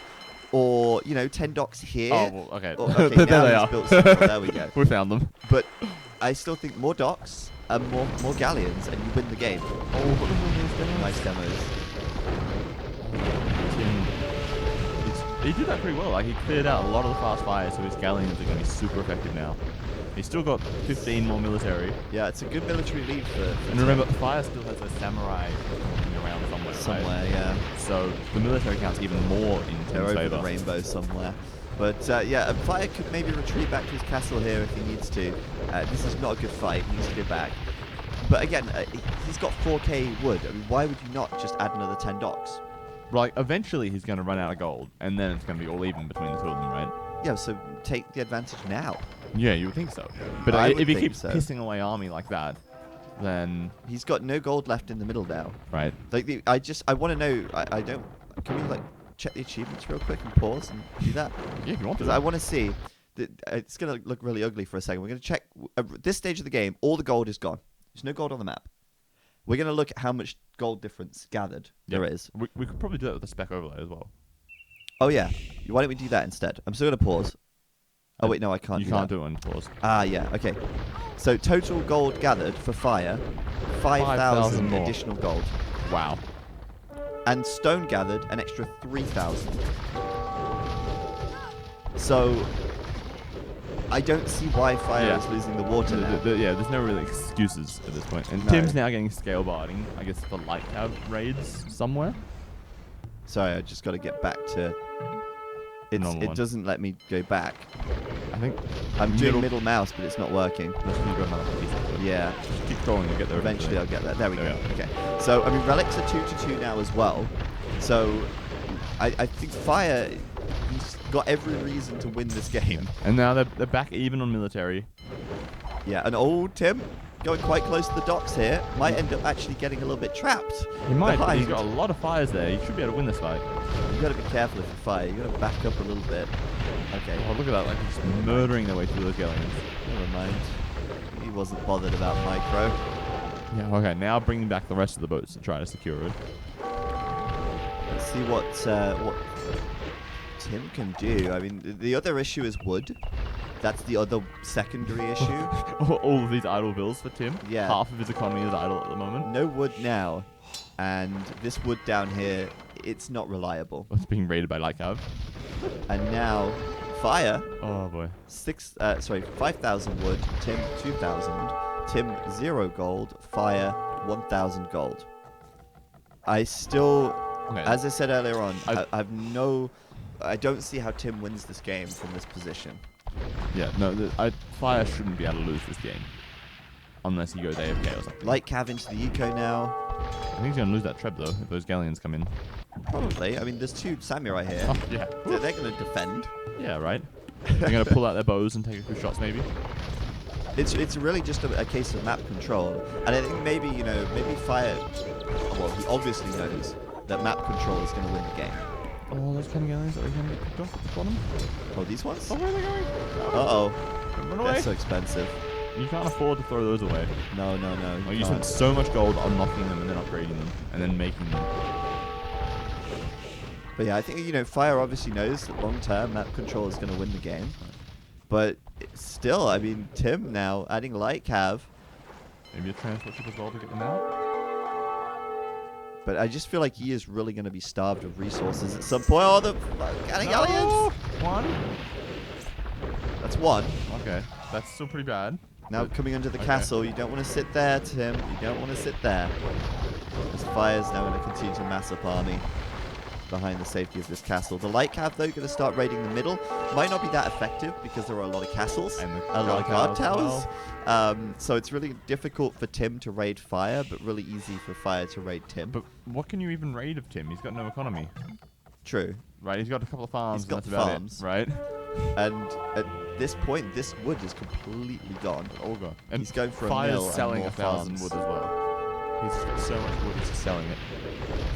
or, you know, 10 docks here. Oh, well, okay. Okay, there they are. Built several. There we go. We found them. But I still think more docks, and more galleons, and you win the game. Oh, what are those Nice demos. He did that pretty well. Like, he cleared out a lot of the fast fire, so his galleons are going to be super effective now. He's still got 15 more military. Yeah, it's a good military lead for and remember, fire still has a samurai walking around somewhere, right? Yeah. So the military counts even more in Tim's over favor. the rainbow somewhere. But yeah, Fire could maybe retreat back to his castle here if he needs to. This is not a good fight. He needs to go back. But again, he's got 4k wood. I mean, why would you not just add another 10 docks? Like, eventually he's going to run out of gold, and then it's going to be all even between the two of them, right? Yeah, so take the advantage now. Yeah, you would think so. But if he keeps pissing away army like that, then he's got no gold left in the middle now. Right. Like, I want to know. I don't. Can we like check the achievements real quick and pause and do that? Yeah, if you want to. Because I want to see. It's gonna look really ugly for a second. We're gonna check this stage of the game. All the gold is gone. There's no gold on the map. We're going to look at how much gold difference gathered there is. We could probably do that with a spec overlay as well. Oh, yeah. Why don't we do that instead? I'm still going to pause. Oh, wait, no, I can't You can't do it on pause. Ah, yeah, okay. So total gold gathered for fire, 5,000 additional gold. Wow. And stone gathered, an extra 3,000. So I don't see why fire is losing the water now. Yeah, there's no really excuses at this point. And Tim's now getting scale barding, I guess, for light cab raids somewhere. Sorry, I just got to get back to... It doesn't let me go back. I think I'm doing middle mouse, but it's not working. Yeah. Just keep scrolling, you'll get there. Eventually I'll get there. There we go. Okay. So, I mean, relics are 2-2 now as well. So, I think fire... He's got every reason to win this game. And now they're back even on military. Yeah, and old Tim going quite close to the docks here. Might end up actually getting a little bit trapped. He might. He's got a lot of fires there. He should be able to win this fight. You got to be careful if you fire. You got to back up a little bit. Okay. Oh, look at that! Like just murdering their way through those galleons. Never mind. He wasn't bothered about micro. Yeah. Okay. Now bringing back the rest of the boats to try to secure it. Let's see what Tim can do. I mean, the other issue is wood. That's the other secondary issue. All of these idle bills for Tim. Yeah. Half of his economy is idle at the moment. No wood now. And this wood down here, it's not reliable. It's being raided by light cav. And now, fire. Oh boy. 5,000 wood. Tim 2,000. Tim 0 gold. Fire 1,000 gold. I still, as I said earlier on, I don't see how Tim wins this game from this position. Yeah, no, fire shouldn't be able to lose this game. Unless he goes AFK or something. Light cav into the eco now. I think he's going to lose that treb though, if those galleons come in. Probably. I mean, there's 2 samurai here. Oh, yeah. They're going to defend. Yeah, right. They're going to pull out their bows and take a few shots maybe. It's really just a case of map control. And I think maybe, maybe fire... Well, he obviously knows that map control is going to win the game. Oh, those kind of galleons that are going to get picked off at the bottom. Oh, these ones? Oh, where are they going? Uh-oh. Run away. They're so expensive. You can't afford to throw those away. No. Well, you spent so much gold unlocking them and then upgrading them and then making them. But yeah, I think, fire obviously knows that long-term map control is going to win the game. But still, I mean, Tim now adding light cav. Maybe a transport ship as well to get them out. But I just feel like he is really going to be starved of resources at some point. Oh, the galleons! One. That's one. Okay, that's still pretty bad. Now coming under the castle, you don't want to sit there, Tim. You don't want to sit there. This fire is now going to continue to mass up army behind the safety of this castle. The light cav, though, going to start raiding the middle. Might not be that effective because there are a lot of castles and a lot of guard towers. So it's really difficult for Tim to raid fire, but really easy for fire to raid Tim. But what can you even raid of Tim? He's got no economy. True. Right, he's got a couple of farms. He's got and that's farms. about it, right? And at this point, this wood is completely gone. All gone. And he's going for a Fire's mill selling and more 1,000 farms. wood as well. He's got so much wood, he's selling it.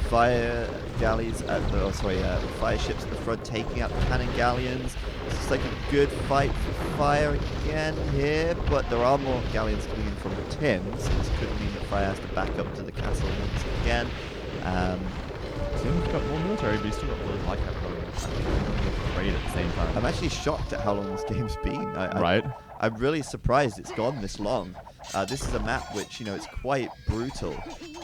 Fire galleys fire ships at the front taking out the cannon galleons. It's like a good fight for fire again here, but there are more galleons coming in from the Tim, so this could mean that fire has to back up to the castle once again. Tim's got more military, but he's still got those light cap raid at the same time. I'm actually shocked at how long this game's been. Right. I'm really surprised it's gone this long. This is a map which, it's quite brutal.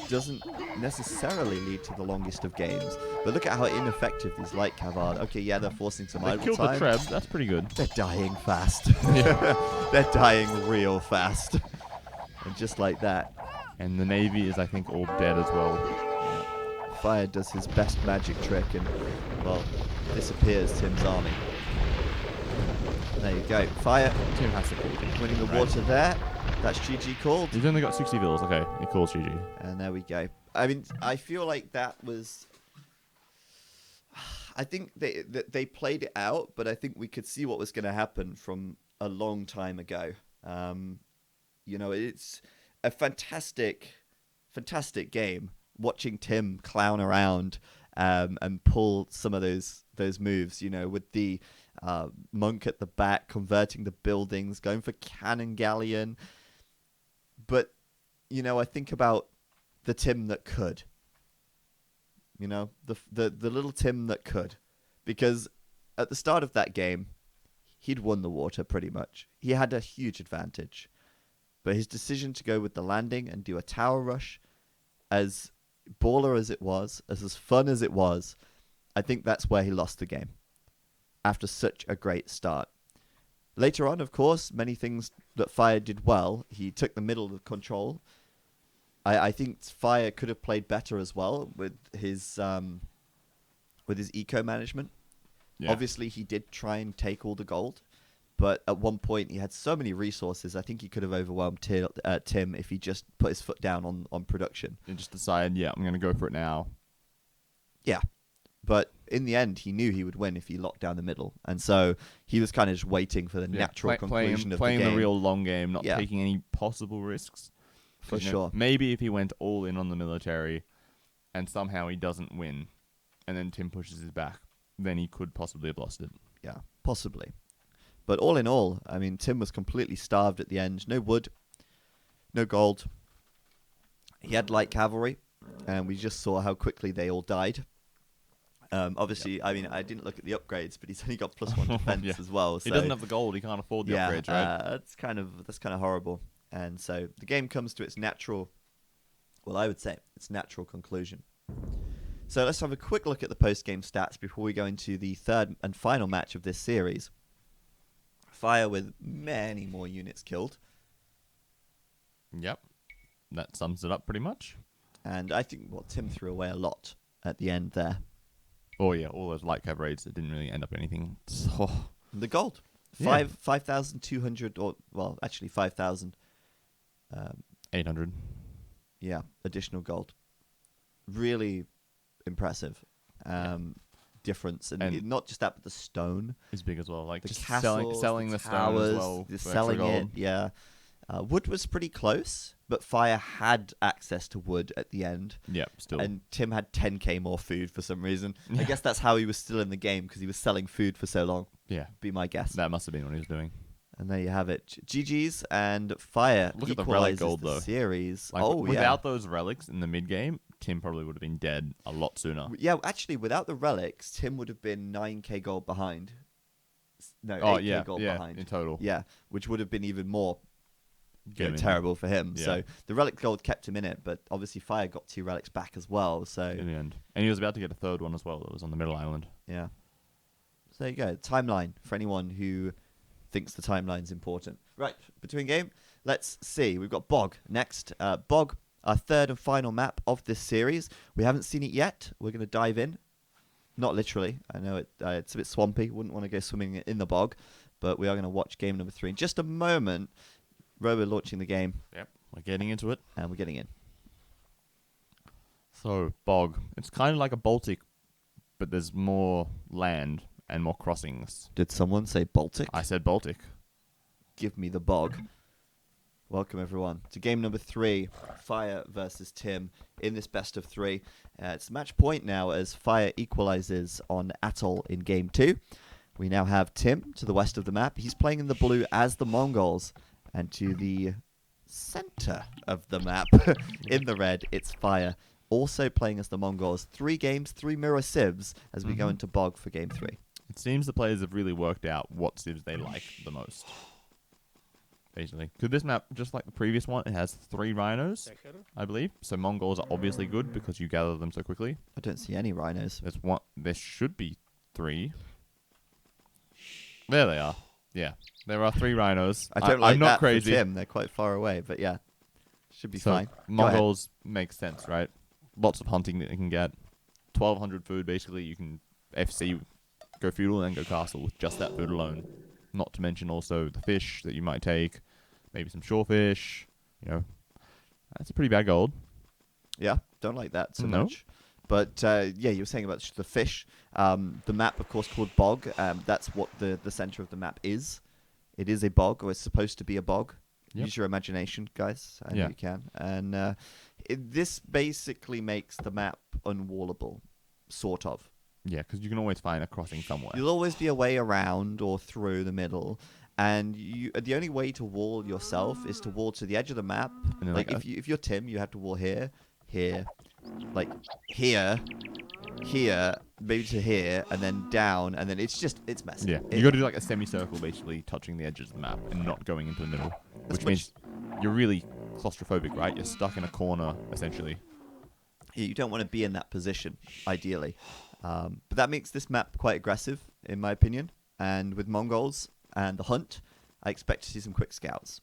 Doesn't necessarily lead to the longest of games. But look at how ineffective these light cav are. Okay, yeah, they're forcing some idle They killed time. the Treb. That's pretty good. They're dying fast. They're dying real fast. And just like that. And the Navy is, I think, all dead as well. Yeah. Fire does his best magic trick and, well, disappears Tim's army. There you go. Fire. Tim has to call it. Winning the water there. That's GG called. He's only got 60 vills. Okay, he calls GG. And there we go. I mean, I feel like that was... I think they played it out, but I think we could see what was going to happen from a long time ago. It's a fantastic game. Watching Tim clown around and pull some of those moves, with the monk at the back, converting the buildings, going for cannon galleon. But, I think about the Tim that could. The little Tim that could. Because at the start of that game, he'd won the water pretty much. He had a huge advantage. But his decision to go with the landing and do a tower rush, as baller as it was, as fun as it was, I think that's where he lost the game. After such a great start. Later on, of course, many things that Fire did well. He took the middle of control. I think Fire could have played better as well with his eco management. Yeah. Obviously, he did try and take all the gold, but at one point he had so many resources. I think he could have overwhelmed Tim if he just put his foot down on production and just decided, yeah, I'm going to go for it now. Yeah, but in the end, he knew he would win if he locked down the middle, and so he was kind of just waiting for the natural conclusion of the game. Playing the real long game, not taking any possible risks. For sure. Maybe if he went all in on the military and somehow he doesn't win and then Tim pushes his back, then he could possibly have lost it. Yeah, possibly. But all in all, I mean, Tim was completely starved at the end. No wood, no gold. He had light cavalry, and we just saw how quickly they all died. Obviously, I mean, I didn't look at the upgrades, but he's only got +1 defense as well. So he doesn't have the gold; he can't afford the upgrades, right? That's kind of horrible. And so the game comes to its natural, well, I would say its natural conclusion. So let's have a quick look at the post-game stats before we go into the third and final match of this series. Fire with many more units killed. Yep, that sums it up pretty much. And I think Tim threw away a lot at the end there. Oh yeah, all those light cav raids that didn't really end up anything. So the gold, 5,200, or well, actually 5,000. 800. Yeah, additional gold. Really impressive difference, and not just that, but the stone is big as well. Like the just castles, selling the stone as well. Selling it, yeah. Wood was pretty close, but Fire had access to wood at the end. Yeah, still. And Tim had 10k more food for some reason. I guess that's how he was still in the game, because he was selling food for so long. Yeah, be my guess. That must have been what he was doing. And there you have it. GG's and Fire. Look at the relic gold, though. Series. Like, without those relics in the mid game, Tim probably would have been dead a lot sooner. Yeah, actually, without the relics, Tim would have been 9k gold behind. No, 8k gold behind. In total. Yeah, which would have been even more terrible for him. Yeah. So the relic gold kept him in it, but obviously Fire got 2 relics back as well. So in the end. And he was about to get a third one as well that was on the middle island. Yeah. So there you go. Timeline for anyone who thinks the timeline's important. Right, between game, let's see. We've got Bog next. Bog, our third and final map of this series. We haven't seen it yet. We're going to dive in. Not literally. I know it's a bit swampy. Wouldn't want to go swimming in the bog. But we are going to watch game number 3 in just a moment. Robo launching the game. Yep, we're getting into it. And we're getting in. So, Bog. It's kind of like a Baltic, but there's more land and more crossings. Did someone say Baltic? I said Baltic. Give me the bog. Welcome, everyone, to game number 3, Fire versus Tim in this best of 3. It's match point now as Fire equalizes on Atoll in game 2. We now have Tim to the west of the map. He's playing in the blue as the Mongols. And to the center of the map, in the red, it's Fire. Also playing as the Mongols. 3 games, 3 mirror civs as we go into Bog for game 3. It seems the players have really worked out what civs they like the most. basically. Because this map, just like the previous one, it has 3 rhinos, I believe. So Mongols are obviously good because you gather them so quickly. I don't see any rhinos. There's one. There should be 3. There they are. Yeah, there are 3 rhinos. I don't like I'm not that crazy. for Tim. They're quite far away, but yeah, should be So fine. Mongols make sense, right? Lots of hunting that they can get. 1,200 food, basically. You can FC, go feudal, and then go castle with just that food alone. Not to mention also the fish that you might take, maybe some shorefish. You know, that's a pretty bad gold. Yeah, don't like that so much. But yeah, you were saying about the fish. The map, of course, called Bog. That's what the center of the map is. It is a bog, or it's supposed to be a bog. Yep. Use your imagination, guys. I know you can. And this basically makes the map unwallable, sort of. Yeah, because you can always find a crossing somewhere. You'll always be a way around or through the middle. And the only way to wall yourself is to wall to the edge of the map. Like if you're Tim, you have to wall here, like here, maybe to here, and then down, and then it's messy. Yeah, you got to do like a semicircle, basically touching the edges of the map and not going into the middle, which means you're really claustrophobic, right? You're stuck in a corner, essentially. Yeah, you don't want to be in that position, ideally. But that makes this map quite aggressive, in my opinion. And with Mongols and the hunt, I expect to see some quick scouts.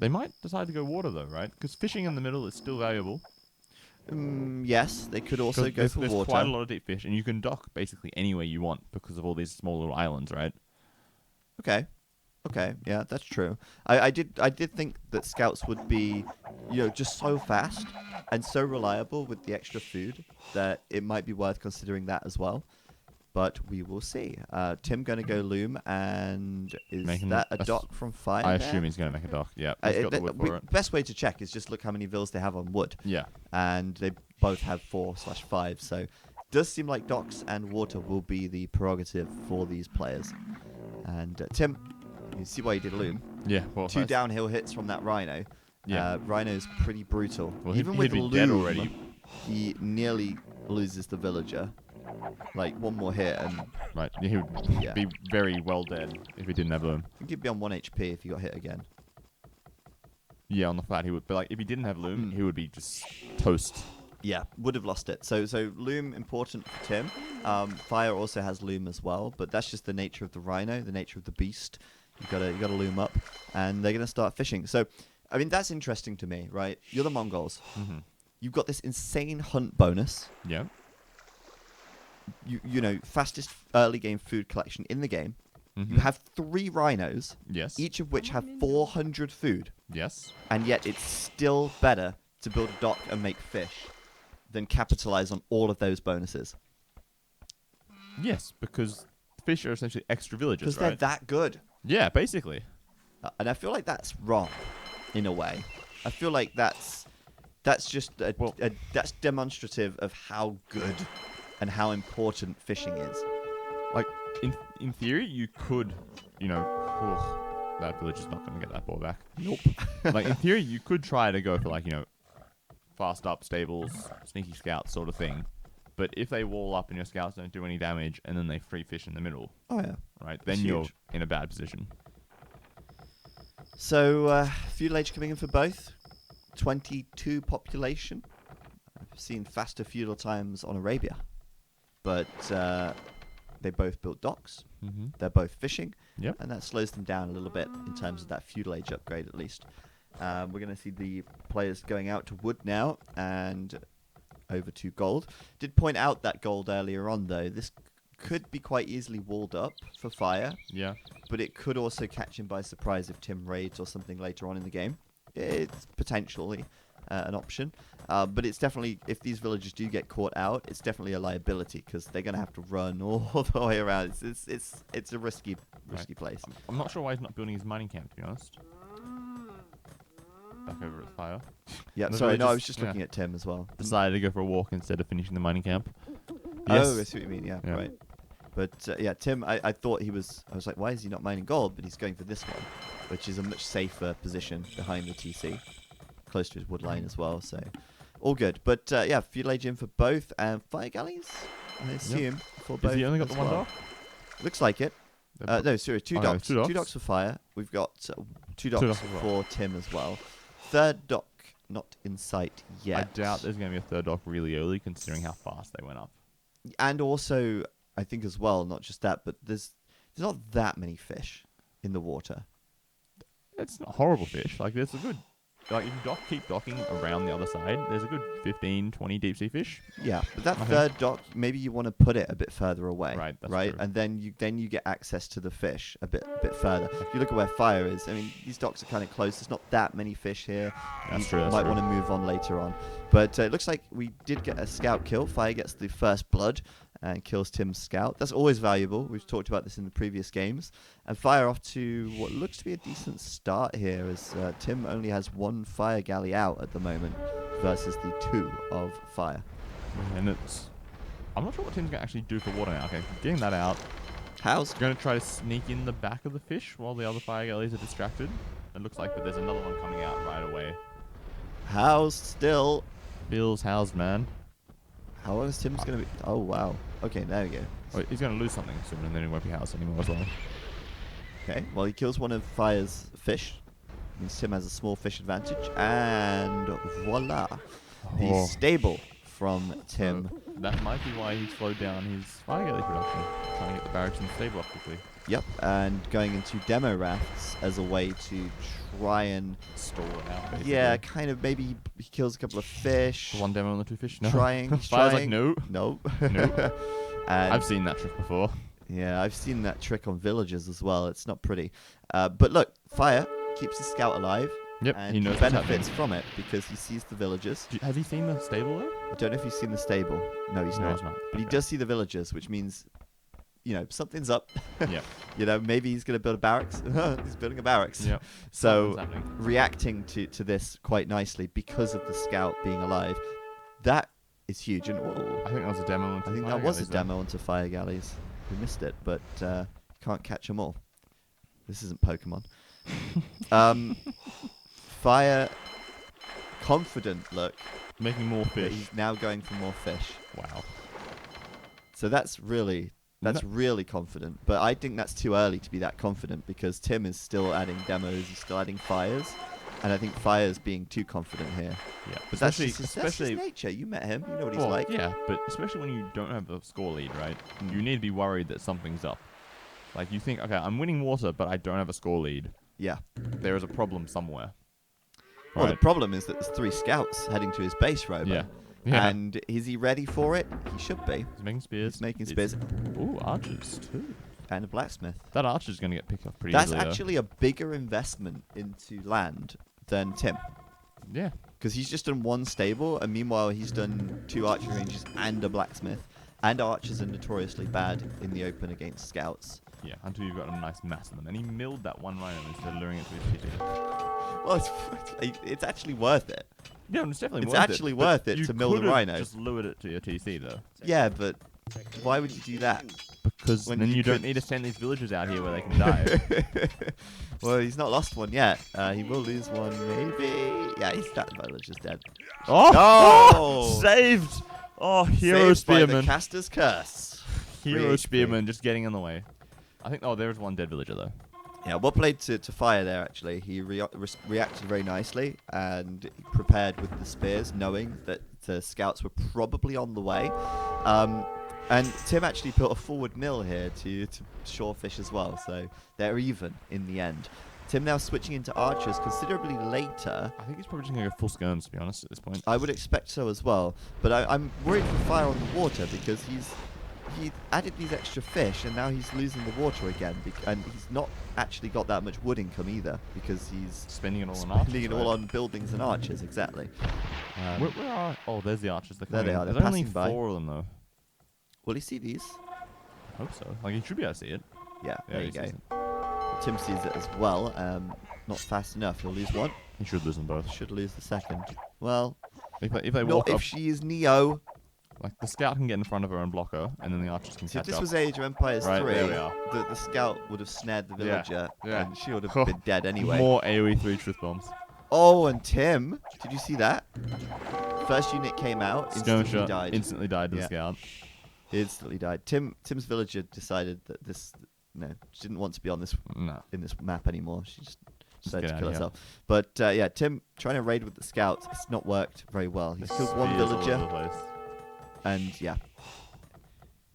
They might decide to go water, though, right? Because fishing in the middle is still valuable. Yes, they could also go for there's water. Quite a lot of deep fish, and you can dock basically anywhere you want because of all these small little islands, right? Okay, yeah, that's true. I did think that scouts would be, just so fast and so reliable with the extra food that it might be worth considering that as well. But we will see. Tim going to go loom, and is that a dock from fire? I assume he's going to make a dock. Yeah, he's got the wood for it. Best way to check is just look how many vills they have on wood. Yeah, and they both have 4/5. So, it does seem like docks and water will be the prerogative for these players. And Tim, you see why he did loom? Yeah, 2 downhill hits from that rhino. Yeah, rhino's pretty brutal. Well, even with he'd be loom, dead already. He nearly loses the villager. Like one more hit and right, he would be very well dead if he didn't have loom. I think he'd be on 1 HP if he got hit again. Yeah, on the flat he would. But like if he didn't have loom, he would be just toast. Yeah, would have lost it. So loom important for Tim. Fire also has loom as well, but that's just the nature of the rhino, the nature of the beast. You gotta loom up, and they're gonna start fishing. So, I mean that's interesting to me, right? You're the Mongols. Mm-hmm. You've got this insane hunt bonus. Yeah. Fastest early game food collection in the game. Mm-hmm. You have 3 rhinos. Yes. Each of which have 400 food. Yes. And yet it's still better to build a dock and make fish than capitalize on all of those bonuses. Yes, because fish are essentially extra villages, right? Because they're that good. Yeah, basically. And I feel like that's wrong, in a way. I feel like that's just that's demonstrative of how good and how important fishing is. Like, in theory, you could, that village is not going to get that ball back. Nope. Like, in theory, you could try to go for, like, fast up stables, sneaky scouts sort of thing. But if they wall up and your scouts don't do any damage, and then they free fish in the middle, oh yeah, right, then you're in a bad position. So, feudal age coming in for both. 22 population. I've seen faster feudal times on Arabia. But they both built docks. Mm-hmm. They're both fishing. Yep. And that slows them down a little bit in terms of that feudal age upgrade, at least. We're going to see the players going out to wood now and over to gold. Did point out that gold earlier on, though. This could be quite easily walled up for fire. Yeah. But it could also catch him by surprise if Tim raids or something later on in the game. It's potentially an option. But it's definitely, if these villagers do get caught out, it's definitely a liability because they're going to have to run all the way around. It's a risky place. I'm not sure why he's not building his mining camp, to be honest. Back over at fire. Yeah, sorry, no, I was just looking at Tim as well. Decided to go for a walk instead of finishing the mining camp. Yes. Oh, I see what you mean, yeah. Right. But Tim, I thought I was like, why is he not mining gold? But he's going for this one, which is a much safer position behind the TC, close to his wood line as well, so all good. But feudal age in for both, and fire galleys, I assume, for both. Has he only got the one dock? Looks like it. No, sorry, 2 docks. 2 docks for fire. We've got 2 docks for Tim as well. Third dock not in sight yet. I doubt there's going to be a third dock really early, considering how fast they went up. And also, I think as well, not just that, but there's not that many fish in the water. It's not horrible fish. Like, there's a good... Like, if you keep docking around the other side, there's a good 15, 20 deep sea fish. Yeah, but that third dock, maybe you want to put it a bit further away. Right, that's right? true. And then you get access to the fish a bit further. If you look at where Fire is, I mean, these docks are kind of close. There's not that many fish here. That's you true. might want to move on later on. But it looks like we did get a scout kill. Fire gets the first blood and kills Tim's scout. That's always valuable. We've talked about this in the previous games. And Fire off to what looks to be a decent start here, as Tim only has 1 fire galley out at the moment versus the 2 of Fire. And I'm not sure what Tim's going to actually do for water now. Okay, getting that out. How's going to try to sneak in the back of the fish while the other fire galleys are distracted. It looks like, but there's another one coming out right away. Housed still. Feels housed, man. How long is Tim's going to be? Oh, wow. Okay, there we go. Oh, he's going to lose something soon, and then he won't be housed anymore as well. Okay, well, he kills one of Fire's fish. Means Tim has a small fish advantage. And voila. The stable from Tim. That might be why he slowed down his fire galley production. Trying to get the barracks and stable up quickly. Yep, and going into demo rafts as a way to try and... Stall it out, basically. Yeah, kind of. Maybe he kills a couple of fish. One demo on the 2 fish? No. He's Fire's trying. like, no. No. No. And I've seen that trick before. yeah, I've seen that trick on villagers as well. It's not pretty. But look, Fire keeps his scout alive. Yep, and he knows benefits from it because he sees the villagers. Has he seen the stable though? I don't know if he's seen the stable. No, he's not. But he does see the villagers, which means, something's up. Yeah. Maybe he's going to build a barracks. He's building a barracks. Yeah. So reacting to this quite nicely because of the scout being alive, that is huge. And I think that was a demo. I think that was a demo onto fire galleys. We missed it, but can't catch them all. This isn't Pokemon. Fire, confident look. Making more fish. He's now going for more fish. Wow. So that's really confident. But I think that's too early to be that confident because Tim is still adding demos. He's still adding fires. And I think Fire's being too confident here. Yeah. But that's his nature. You met him. You know what he's like. Yeah, but especially when you don't have a score lead, right? You need to be worried that something's up. Like, you think, okay, I'm winning water, but I don't have a score lead. Yeah. There is a problem somewhere. Well, the problem is that there's 3 scouts heading to his base, Robo. Yeah. And is he ready for it? He should be. He's making spears. He's making spears. Ooh, archers, too. And a blacksmith. That archer's going to get picked up pretty That's easily. That's actually a bigger investment into land than Tim. Yeah. Because he's just done 1 stable, and meanwhile he's done 2 archery ranges and a blacksmith. And archers are notoriously bad in the open against scouts. Yeah, until you've got a nice mass of them. And he milled that 1 rhino instead of luring it to his TT. Well, it's actually worth it. Yeah, it's definitely it's worth it. It's actually worth it to mill the rhino. You just lured it to your TC, though. Yeah, but why would you do that? Because then you don't need to send these villagers out here where they can die. Well, he's not lost one yet. He will lose one, maybe. Yeah, that villager's dead. Oh! Saved! Oh, hero spearman. By the caster's curse. Hero spearman just getting in the way. I think, there's 1 dead villager, though. Yeah, well played to Fire there, actually. He reacted very nicely and he prepared with the spears, knowing that the scouts were probably on the way. And Tim actually put a forward mill here to shorefish as well, so they're even in the end. Tim now switching into archers considerably later. I think he's probably just going to go full skirms, to be honest, at this point. I would expect so as well, but I'm worried for Fire on the water because he added these extra fish and now he's losing the water again, and he's not actually got that much wood income either because he's spending it all on archers. Spending it all on buildings and archers, exactly. Where are? Oh, there's the archers. There they are. There's They're only passing by. 4 of them though. Will he see these? I hope so. Like, he should be able to see it. Yeah, there you go. Tim sees it as well. Not fast enough. He'll lose 1. He should lose them both. Should lose the second. Well, if they not walk if up, she is Neo. Like, the scout can get in front of her and block her, and then the archers can catch up. If this was Age of Empires 3, there we are. The scout would have snared the villager, Yeah. and she would have been dead anyway. More AoE 3 truth bombs. Oh, and Tim, did you see that? First unit came out, instantly died. Instantly died to the scout. He instantly died. Tim's villager decided that didn't want to be on this in this map anymore. She just decided get to out kill of here. herself. But yeah, Tim trying to raid with the scouts. It's not worked very well. He's killed one Spears all over the villager, place. and yeah,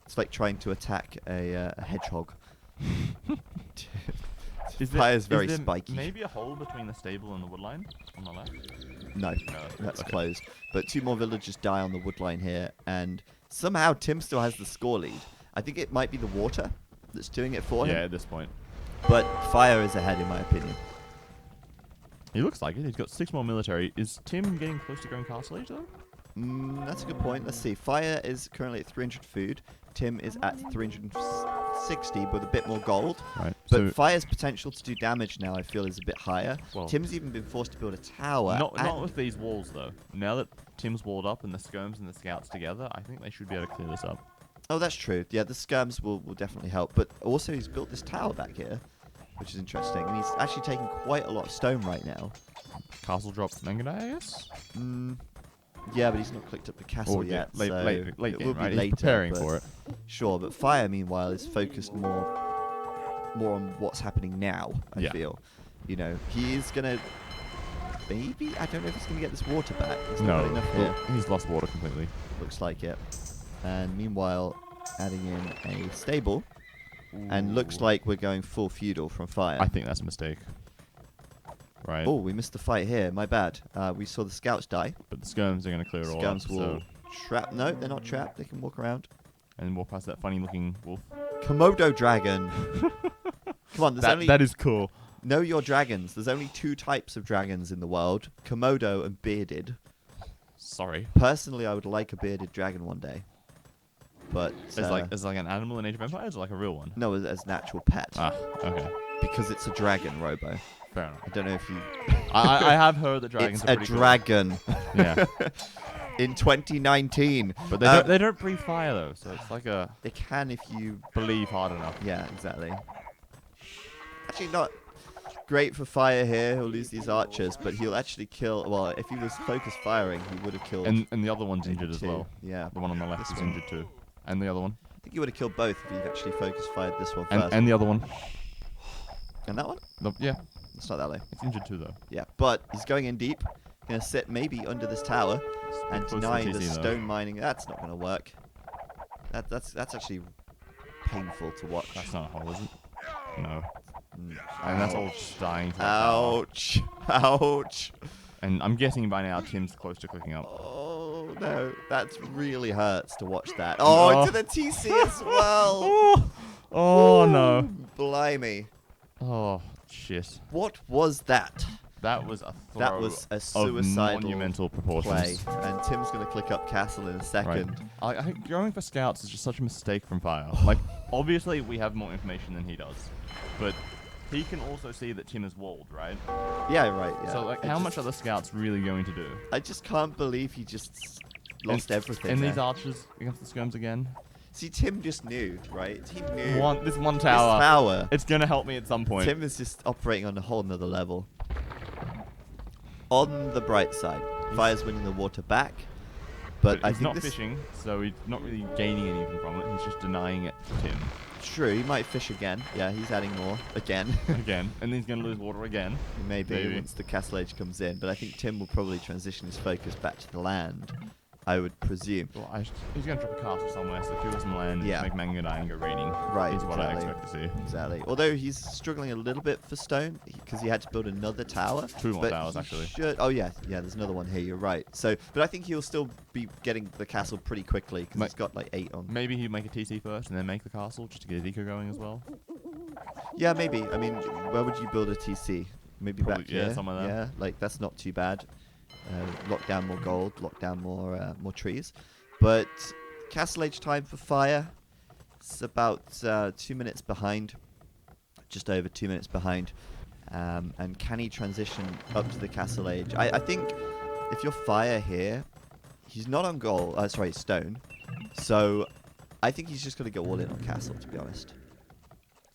it's like trying to attack a hedgehog. Fire's very spiky. Maybe a hole between the stable and the woodline on the left? No, that's closed. But 2 more villagers die on the woodline here, and somehow Tim still has the score lead. I think it might be the water that's doing it for him. Yeah, at this point. But Fire is ahead, in my opinion. He looks like it. He's got 6 more military. Is Tim getting close to going castle age, though? That's a good point. Let's see. Fire is currently at 300 food. Tim is at 360 with a bit more gold. Right. But So Fire's potential to do damage now, I feel, is a bit higher. Well, Tim's even been forced to build a tower. not with these walls, though. Now that Tim's walled up and the skirms and the scouts together, I think they should be able to clear this up. Oh, that's true. Yeah, the skirms will definitely help. But also, he's built this tower back here, which is interesting. And he's actually taking quite a lot of stone right now. Castle drop Manganite, I guess? Yeah, but he's not clicked up the castle Yeah, yet. late it game, will right? be later, He's preparing but for it. Sure, but Fire, meanwhile, is focused more on what's happening now, I feel. You know, he is going to... Maybe? I don't know if he's going to get this water back. There's not got enough here. He's lost water completely. Looks like it. And meanwhile, adding in a stable. And looks like we're going full feudal from Fire. I think that's a mistake. Right. Oh, we missed the fight here. My bad. We saw the scouts die. But the skirms are going to clear it all up. Skirms will trap... No, they're not trapped. They can walk around. And walk past that funny-looking wolf. Komodo dragon. Come on, that is cool. Know your dragons. There's only 2 types of dragons in the world. Komodo and bearded. Sorry. Personally, I would like a bearded dragon one day. But... As like an animal in Age of Empires or like a real one? No, as an actual pet. Ah, okay. Because it's a dragon, Robo. Fair enough. I don't know if you... I have heard that dragons it's are a pretty dragon. Cool. Yeah. In 2019. But they don't breathe fire, though, so it's like a... They can if you... believe hard enough. Yeah, exactly. Actually, not great for Fire here. He'll lose these archers, but he'll actually kill... Well, if he was focus firing, he would have killed... And the other one's injured as well. Yeah. The one on the left This is one. injured too. And the other one. I think he would have killed both if he actually focus fired this one first. And the other one. And that one? Yeah. It's not that low. It's injured too, though. Yeah, but he's going in deep. Going to sit maybe under this tower and close to deny TC the though. stone mining. That's not going to work. That's actually painful to watch. That's not a hole, is it? No. Mm. And that's all just dying to the tower. Ouch. Ouch. And I'm guessing by now Tim's close to clicking up. Oh, no. That really hurts to watch that. Oh, to the TC as well. Oh, no. Blimey. Oh, shit. What was that? That was a throw That was a of suicidal monumental play. proportions. And Tim's going to click up castle in a Right. second. I think going for scouts is just such a mistake from Fire. Like, obviously we have more information than he does, but he can also see that Tim is walled, right? Yeah, right. Yeah. So, like, how much are the scouts really going to do? I just can't believe he just lost everything. And there. these archers against the skirms again. See, Tim just knew, right? He knew. This one This tower. tower. It's gonna help me at some point. Tim is just operating on a whole nother level. On the bright side, Fire's winning the water back, but I he's think not this fishing, so he's not really gaining anything from it. He's just denying it to Tim true. He might fish again. Yeah, he's adding more again. again, and then he's gonna lose water again. Maybe once the castle age comes in, but I think Tim will probably transition his focus back to the land. I would presume. Well, he's going to drop a castle somewhere, so secure some land, Yeah. make Manganite and go raiding. Right, Is what I exactly. expect to see. Exactly. Although he's struggling a little bit for stone because he had to build another tower. 2 more but towers, he actually. Oh yeah, there's another one here. You're right. So, but I think he'll still be getting the castle pretty quickly because he's got like 8 on. Maybe he'd make a TC first and then make the castle just to get his eco going as well. Yeah, maybe. I mean, where would you build a TC? Maybe Probably- back here. yeah, somewhere there. Yeah, like that's not too bad. Lock down more gold. Lock down more trees. But castle age time for Fire. It's about 2 minutes behind. Just over 2 minutes behind. And can he transition up to the castle age? I think if you're Fire here, he's not on gold. Sorry, stone. So I think he's just going to go all in on castle, to be honest.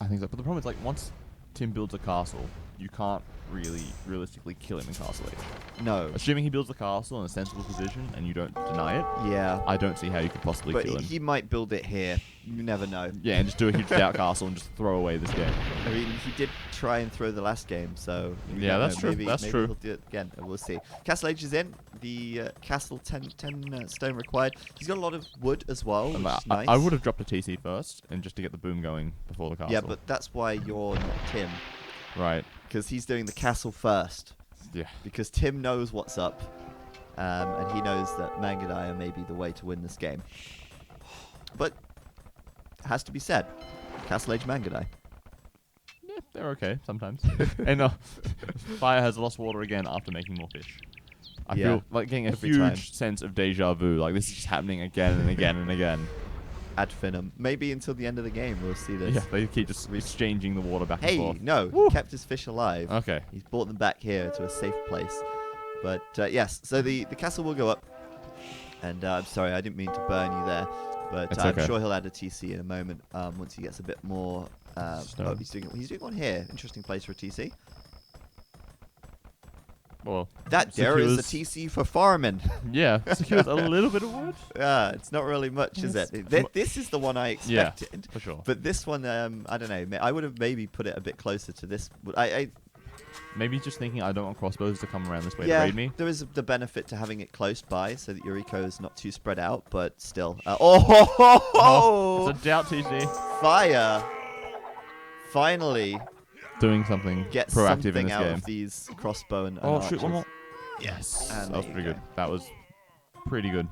I think so. But the problem is, like, once Tim builds a castle, you can't really realistically kill him in Castle Age. No. Assuming he builds the castle in a sensible position and you don't deny it, Yeah. I don't see how you could possibly But kill him. he might build it here. You never know. Yeah, and just do a huge doubt castle and just throw away this game. I mean, he did try and throw the last game, so... Yeah, that's true. Maybe That's true. he'll do it again. We'll see. Castle Age is in. The castle 10 stone required. He's got a lot of wood as well, which is nice. I would have dropped a TC first, and just to get the boom going before the castle. Yeah, but that's why you're not Tim. Right. Because he's doing the castle first. Yeah. Because Tim knows what's up. And he knows that Mangadaya may be the way to win this game. But, it has to be said. Castle Age Mangadai. Yeah, they're okay sometimes. And Fire has lost water again after making more fish. I feel like getting a huge sense of deja vu. Like, this is just happening again and again and again. Ad finum. Maybe until the end of the game we'll see this. Yeah, they keep just exchanging the water back and forth. Hey, no. Woo. He kept his fish alive. Okay. He's brought them back here to a safe place. But, yes. So the castle will go up. And I'm sorry, I didn't mean to burn you there. But I'm sure he'll add a TC in a moment once he gets a bit more... oh, he's doing one here. Interesting place for a TC. Well, there is a TC for farming. Yeah, secures a little bit of wood. Yeah, it's not really much, is it? This is the one I expected. Yeah, for sure. But this one, I don't know. I would have maybe put it a bit closer to this. Maybe just thinking I don't want crossbows to come around this way to yeah, raid me. there is the benefit to having it close by so that your eco is not too spread out, but still. It's a doubt TC. Fire! Finally doing something get proactive something in this out game. of these crossbow and Oh, archers. shoot, one more. Yes. That was pretty good. That was pretty good.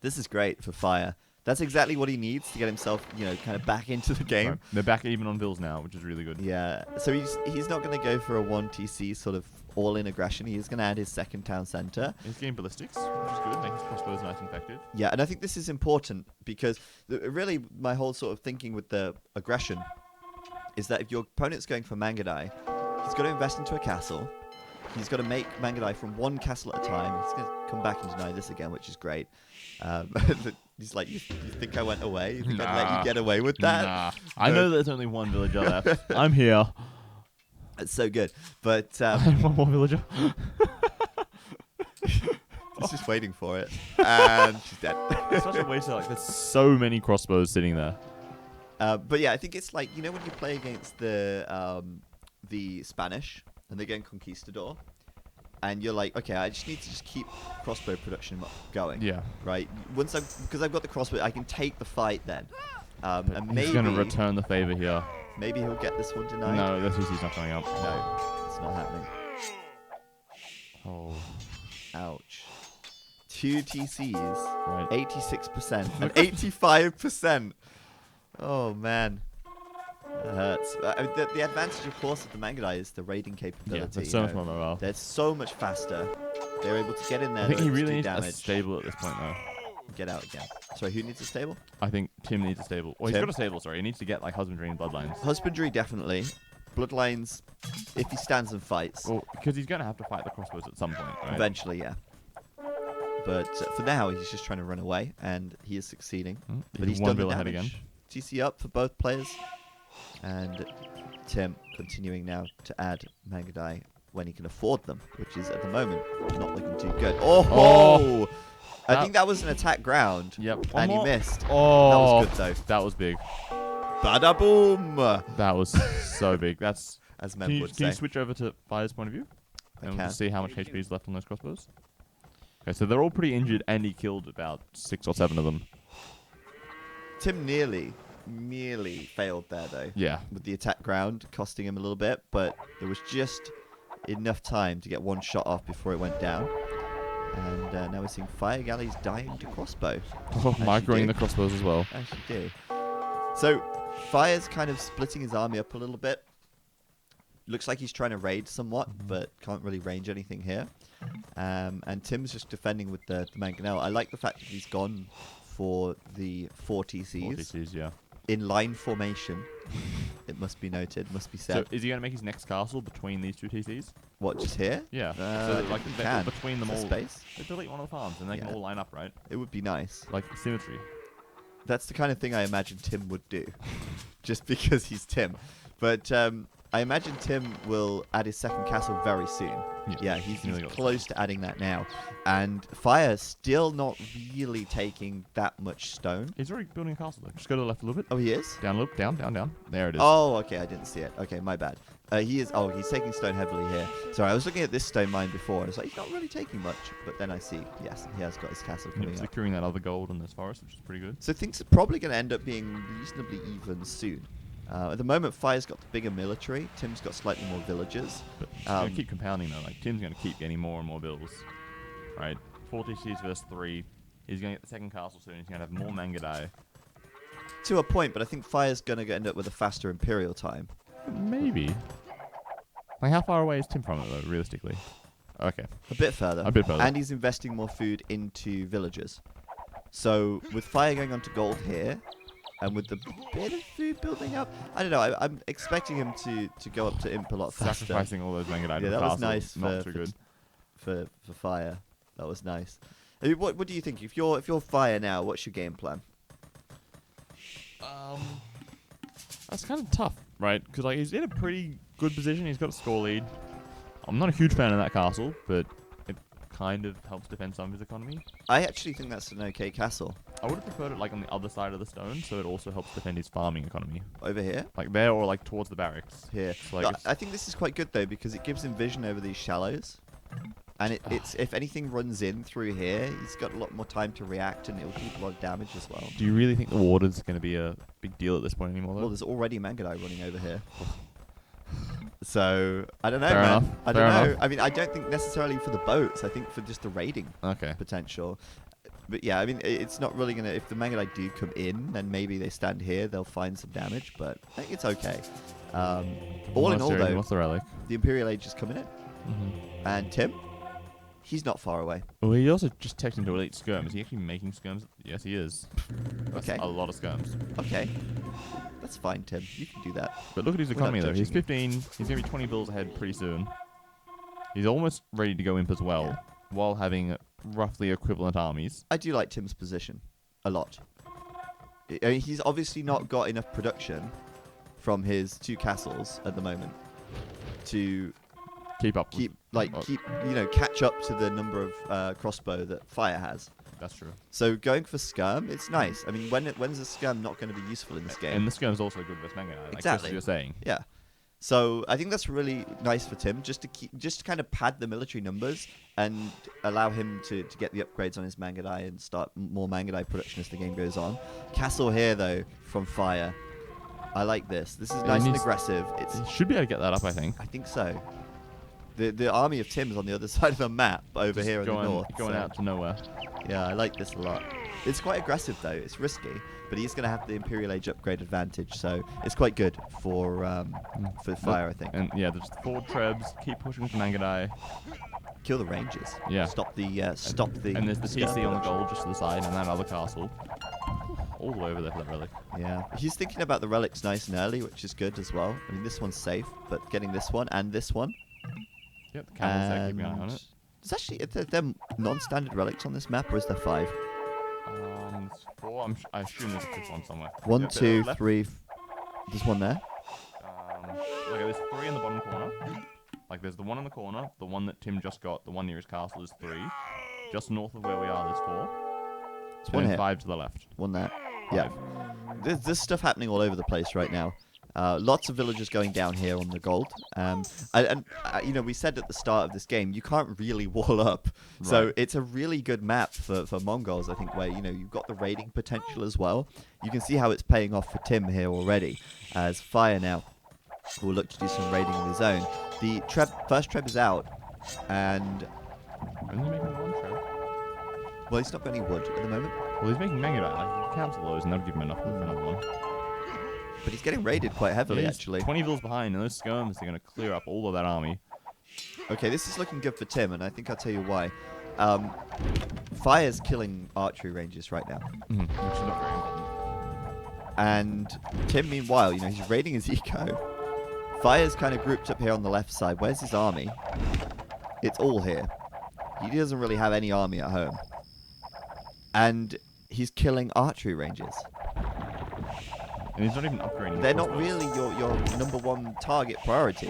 This is great for Fire. That's exactly what he needs to get himself, kind of back into the game. Right. They're back even on Bills now, which is really good. Yeah. So he's not going to go for a 1 TC sort of all-in aggression. He's going to add his second town center. He's getting ballistics, which is good. Makes his crossbows nice and effective. Yeah, and I think this is important because really my whole sort of thinking with the aggression is that if your opponent's going for Mangadai, he's got to invest into a castle. He's got to make Mangadai from one castle at a time. He's going to come back and deny this again, which is great. He's like, you think I went away? You think I'd let you get away with that? Nah. I know there's only one villager left. I'm here. That's so good. But one more villager. he's just waiting for it. And she's dead. It's such a waste of, there's so many crossbows sitting there. But yeah, I think it's like, when you play against the Spanish and they're getting Conquistador, and you're like, okay, I just need to just keep crossbow production going. Yeah. Right? Because I've got the crossbow, I can take the fight then. And maybe he's going to return the favor here. Maybe he'll get this one tonight. No, this is not coming up. No, it's not happening. Oh. Ouch. 2 TCs. Right. 86% and 85%. Oh, man. That hurts. The advantage, of course, of the Mangadai is the raiding capability. Yeah, there's so much more mobile. They're so much faster. They're able to get in there. I think he really do needs damage. a stable at this point, though. Get out again. Sorry, who needs a stable? I think Tim needs a stable. Well, he's Tim? got a stable, sorry. He needs to get, husbandry and bloodlines. Husbandry, definitely. Bloodlines, if he stands and fights. Well, because he's going to have to fight the crossbows at some point, right? Eventually, yeah. But for now, he's just trying to run away, and he is succeeding. But he's one done the bill ahead damage. again. TC up for both players. And Tim continuing now to add Mangadai when he can afford them, which is at the moment not looking too good. Oh! I think that was an attack ground. Yep. And he missed. Oh! That was good, though. That was big. Bada boom! That was so big. That's as men would say. Can you switch over to Fire's point of view? And we'll see how much HP is left on those crossbows. Okay, so they're all pretty injured, and he killed about 6 or 7 of them. Tim nearly failed there, though. Yeah. With the attack ground costing him a little bit, but there was just enough time to get one shot off before it went down. And now we're seeing Fire Galleys dying to crossbow. Oh, microing the crossbows as well. As you do. So, Fire's kind of splitting his army up a little bit. Looks like he's trying to raid somewhat, but can't really range anything here. And Tim's just defending with the Mangonel. I like the fact that he's gone for the 4 TCs. 4 TCs, yeah. In line formation. It must be noted, must be said. So is he going to make his next castle between these 2 TCs? What, just here? Yeah. So that, between them all. Space? They delete one of the farms and they can all line up, right? It would be nice. Like symmetry. That's the kind of thing I imagine Tim would do. Just because he's Tim. But I imagine Tim will add his second castle very soon. Yeah, he's really close to adding that now. And Fire still not really taking that much stone. He's already building a castle though. Just go to the left a little bit. Oh, he is? Down a little, down. There it is. Oh, okay, I didn't see it. Okay, my bad. He is. Oh, he's taking stone heavily here. Sorry, I was looking at this stone mine before, and I was like, he's not really taking much. But then I see, yes, he has got his castle coming up. Securing that other gold in this forest, which is pretty good. So things are probably going to end up being reasonably even soon. At the moment, Fire's got the bigger military. Tim's got slightly more villages. But it's going to keep compounding, though. Like, Tim's going to keep getting more and more bills. Right? 4 TCs versus 3. He's going to get the second castle soon. He's going to have more Mangadai. To a point, but I think Fire's going to end up with a faster Imperial time. Maybe. Like, how far away is Tim from it, though, realistically? Okay. A bit further. And he's investing more food into villagers. So, with Fire going on to gold here, and with the bit of food building up, I don't know. I'm expecting him to go up to Imp a lot faster. Sacrificing all those Mangadai. Yeah, that was nice. Not too good for Fire. That was nice. I mean, what do you think? If you're Fire now, what's your game plan? That's kind of tough, right? Because like he's in a pretty good position. He's got a score lead. I'm not a huge fan of that castle, but it kind of helps defend some of his economy. I actually think that's an okay castle. I would have preferred it like on the other side of the stone, so it also helps defend his farming economy. Over here? Like there, or like towards the barracks. Here. So, like, I think this is quite good though, because it gives him vision over these shallows. And it's if anything runs in through here, he's got a lot more time to react, and it'll keep a lot of damage as well. Do you really think the water's going to be a big deal at this point anymore, though? Well, there's already Mangadai running over here. So, I don't know, Fair man. enough. I Fair don't know. enough. I mean, I don't think necessarily for the boats. I think for just the raiding Okay. potential. But yeah, I mean, it's not really going to... If the Mangadai do come in, then maybe they stand here, they'll find some damage, but I think it's okay. All in all, though, What's the relic? the Imperial Age is coming in. Mm-hmm. And Tim, he's not far away. Well, he also just teched into elite skirms. Is he actually making skirms? Yes, he is. That's Okay. a lot of skirms. Okay. That's fine, Tim. You can do that. But look at his Without economy, though. judging He's you. 15. He's going to be 20 bills ahead pretty soon. He's almost ready to go imp as well, while having roughly equivalent armies. I do like Tim's position a lot. I mean, he's obviously not got enough production from his 2 castles at the moment to Keep up. catch up to the number of crossbow that Fire has. That's true. So going for skirm, it's nice. I mean, when's a skirm not going to be useful in this game? And the skirm's also good versus Mangadai. Like Exactly. Just as you're saying. Yeah. So I think that's really nice for Tim, just to kind of pad the military numbers and allow him to get the upgrades on his Mangadai and start more Mangadai production as the game goes on. Castle here though from Fire, I like this. This is nice and aggressive. He should be able to get that up, I think. I think so. The army of Tim is on the other side of the map over Just here in the north. Going out to nowhere. Yeah, I like this a lot. It's quite aggressive though. It's risky, but he's going to have the Imperial Age upgrade advantage, so it's quite good for Fire, I think. And yeah, there's 4 trebs. Keep pushing with Mangadai. Kill the ranges. Yeah. Stop the. And there's the TC on the gold just to the side, and that other castle. All the way over there for that relic. Yeah. He's thinking about the relics nice and early, which is good as well. I mean, this one's safe, but getting this one and this one. Yep, the camels there, keep an eye on it. There's actually there non-standard relics on this map, or is there 5? There's 4. I assume there's a 5th one somewhere. 1, Yep, 2, left. 3. There's one there. Okay, there's 3 in the bottom corner. Like, there's the one in the corner, the one that Tim just got, the one near his castle is 3. Just north of where we are, there's 4. There's one here. 5 to the left. One there. Yeah. There's stuff happening all over the place right now. Lots of villagers going down here on the gold. We said at the start of this game, you can't really wall up. Right. So it's a really good map for Mongols, I think, where, you've got the raiding potential as well. You can see how it's paying off for Tim here already, as Fire now will look to do some raiding of his own. The first treb is out, and... Isn't he making one treb? Well, he's not got any wood at the moment. Well, he's making Mangadai. Like, he can cancel those, and that'll give him enough wood for another one. But he's getting raided quite heavily, actually. 20 vills behind, and those skirms are going to clear up all of that army. Okay, this is looking good for Tim, and I think I'll tell you why. Fire's killing archery ranges right now. Mm-hmm. Which is not very important. And Tim, meanwhile, he's raiding his eco. Fire's kind of grouped up here on the left side. Where's his army? It's all here. He doesn't really have any army at home. And he's killing archery ranges. And he's not even upgrading. They're not really your number one target priority.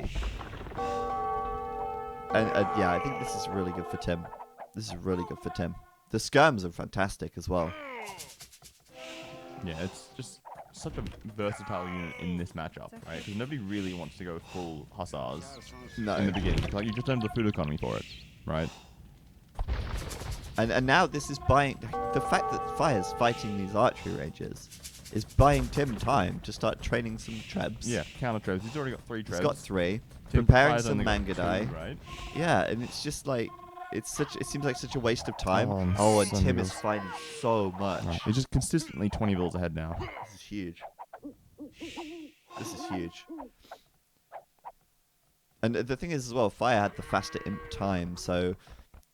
And yeah, I think this is really good for Tim. This is really good for Tim. The skirms are fantastic as well. Yeah, it's just such a versatile unit in this matchup, right? Because nobody really wants to go full hussars in the beginning. Like, you just don't have the food economy for it, right? And now this is buying... The fact that Fire's fighting these archery ranges is buying Tim time to start training some trebs. Yeah, counter trebs. He's already got 3 trebs. He's got 3. Tim Preparing Fire's some only got Mangadai. 2, right? Yeah, and it's just like... It seems like such a waste of time. Oh, And Tim is finding so much. Right. He's just consistently 20 vills ahead now. This is huge. This is huge. And the thing is as well, Fire had the faster imp time, so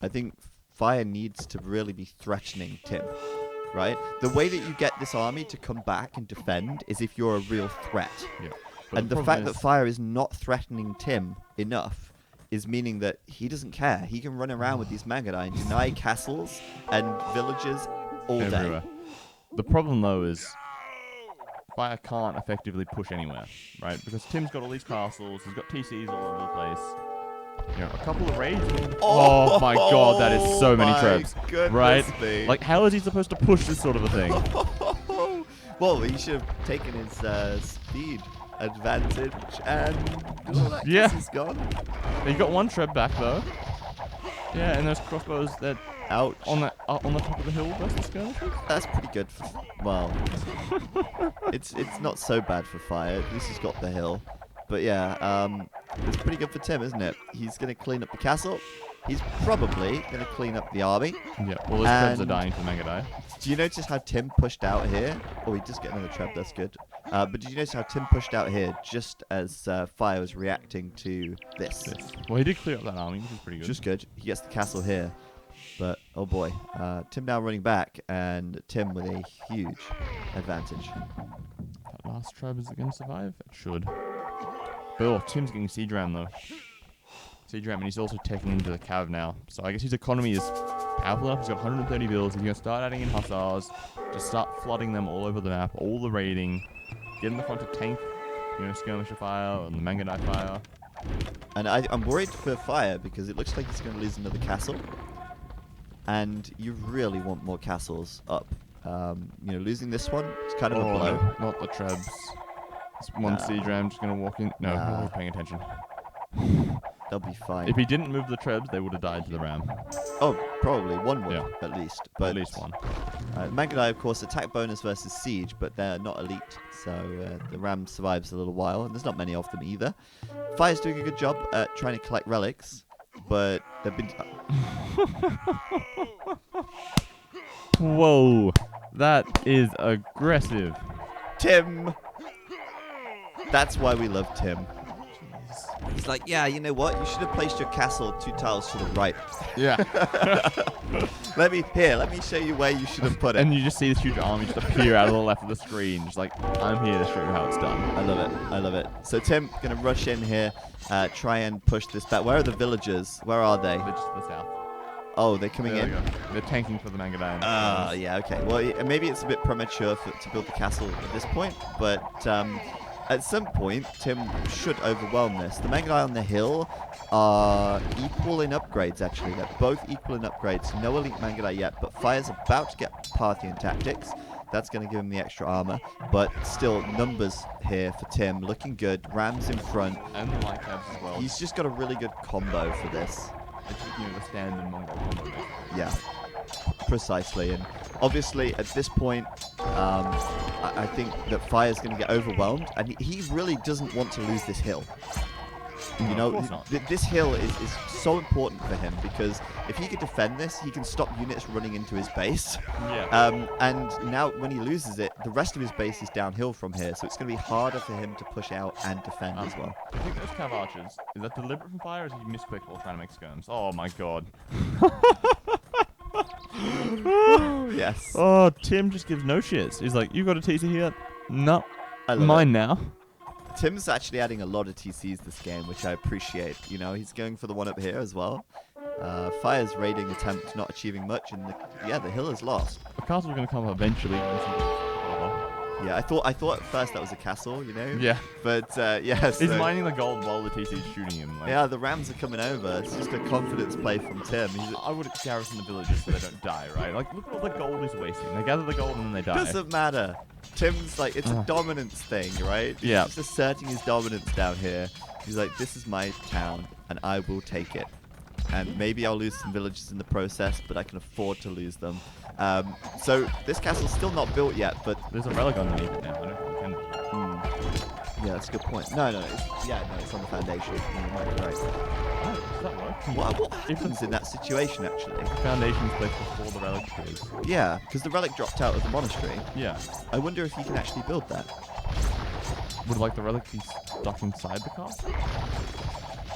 I think Fire needs to really be threatening Tim, right? The way that you get this army to come back and defend is if you're a real threat. Yeah. And the fact that Fire is not threatening Tim enough is meaning that he doesn't care. He can run around with these Mangadai and deny castles and villages all everywhere. day. The problem, though, is Fire can't effectively push anywhere, right? Because Tim's got all these castles, he's got TCs all over the place. You know, a couple of raids. Oh my god, that is so many trebs. Right? Me. Like, how is he supposed to push this sort of a thing? Well, he should have taken his speed advantage and yeah, he's gone. He got 1 treb back though. Yeah, and those crossbows that ouch on the top of the hill versus skirmishers. That's pretty good. Well, it's not so bad for Fire. At least he's got the hill. But yeah, it's pretty good for Tim, isn't it? He's gonna clean up the castle. He's probably gonna clean up the army. Yeah, well, his trebs are dying to Mangadai. Do you notice how Tim pushed out here? Oh, he does get another treb. That's good. But did you notice how Tim pushed out here just as Fire was reacting to this? Well, he did clear up that army, which is pretty good. Just good. He gets the castle here. But, oh boy. Tim now running back, and Tim with a huge advantage. That last treb, is it going to survive? It should. Oh, Tim's getting siege ram, though. Siege ram, and he's also taking into the cav now. So I guess his economy is powerful enough. He's got 130 bills. He's going to start adding in hussars. Just start flooding them all over the map. All the raiding. Get in the front to tank, you know, skirmisher fire and the Mangadai fire. And I'm worried for Fire because it looks like he's going to lose another castle. And you really want more castles up. You know, losing this one is kind of a blow. No, not the trebs. It's one siege ram just going to walk in. No, he's paying attention. They'll be fine. If he didn't move the trebs, they would have died to the ram. Oh, probably. One would, at least. But at least one. Mangadai, of course, attack bonus versus siege, but they're not elite. So the ram survives a little while, and there's not many of them either. Fire's doing a good job at trying to collect relics, but they've been... Whoa. That is aggressive. Tim! That's why we love Tim. He's like, yeah, you know what? You should have placed your castle 2 tiles to the right. Yeah. Let me show you where you should have put it. And you just see this huge army just appear out of the left of the screen. Just like, I'm here to show you how it's done. I love it. I love it. So Tim, going to rush in here, try and push this back. Where are the villagers? Where are they? They're just to the south. Oh, they're coming in? They're tanking for the Mangadai. Yeah, okay. Well, maybe it's a bit premature to build the castle at this point, but... at some point, Tim should overwhelm this. The Mangadai on the hill are equal in upgrades, actually. They're both equal in upgrades. No elite Mangadai yet, but Fire's about to get Parthian tactics. That's going to give him the extra armor. But still, numbers here for Tim. Looking good. Rams in front. And the light cabs as well. He's just got a really good combo for this. It's, you know, the standard Mongol combo. Yeah. Precisely, and obviously at this point, I think that Fire's going to get overwhelmed, and he really doesn't want to lose this hill. You know, this hill is so important for him because if he could defend this, he can stop units running into his base. Yeah. And now when he loses it, the rest of his base is downhill from here, so it's going to be harder for him to push out and defend as well. I think those cav archers, is that deliberate from Fire, or is he misclicked while trying to make skirms? Oh my god. Yes. Oh, Tim just gives no shits. He's like, you got a TC here? No. Mine now. Tim's actually adding a lot of TCs this game, which I appreciate. You know, he's going for the one up here as well. Fire's raiding attempt not achieving much, and the hill is lost. The castle's going to come up eventually. Yeah, I thought at first that was a castle, you know. Yeah. But yeah, He's so, mining the gold while the TC is shooting him. Like, yeah, the Rams are coming over. It's just a confidence play from Tim. I would garrison the villages so they don't die, right? Like, look at all the gold he's wasting. They gather the gold and then they die. Doesn't matter. Tim's like, it's a dominance thing, right? Yeah. He's just asserting his dominance down here. He's like, this is my town, and I will take it. And maybe I'll lose some villages in the process, but I can afford to lose them. So this castle's still not built yet, but There's a relic underneath it now. I don't think it can be. yeah, that's a good point. No, it's on the foundation. You might be right. Oh, does that work? What happens in that situation, actually? The foundation's placed before the relic appears. Yeah, because the relic dropped out of the monastery. Yeah. I wonder if you can actually build that. Would like the relic be stuck inside the castle?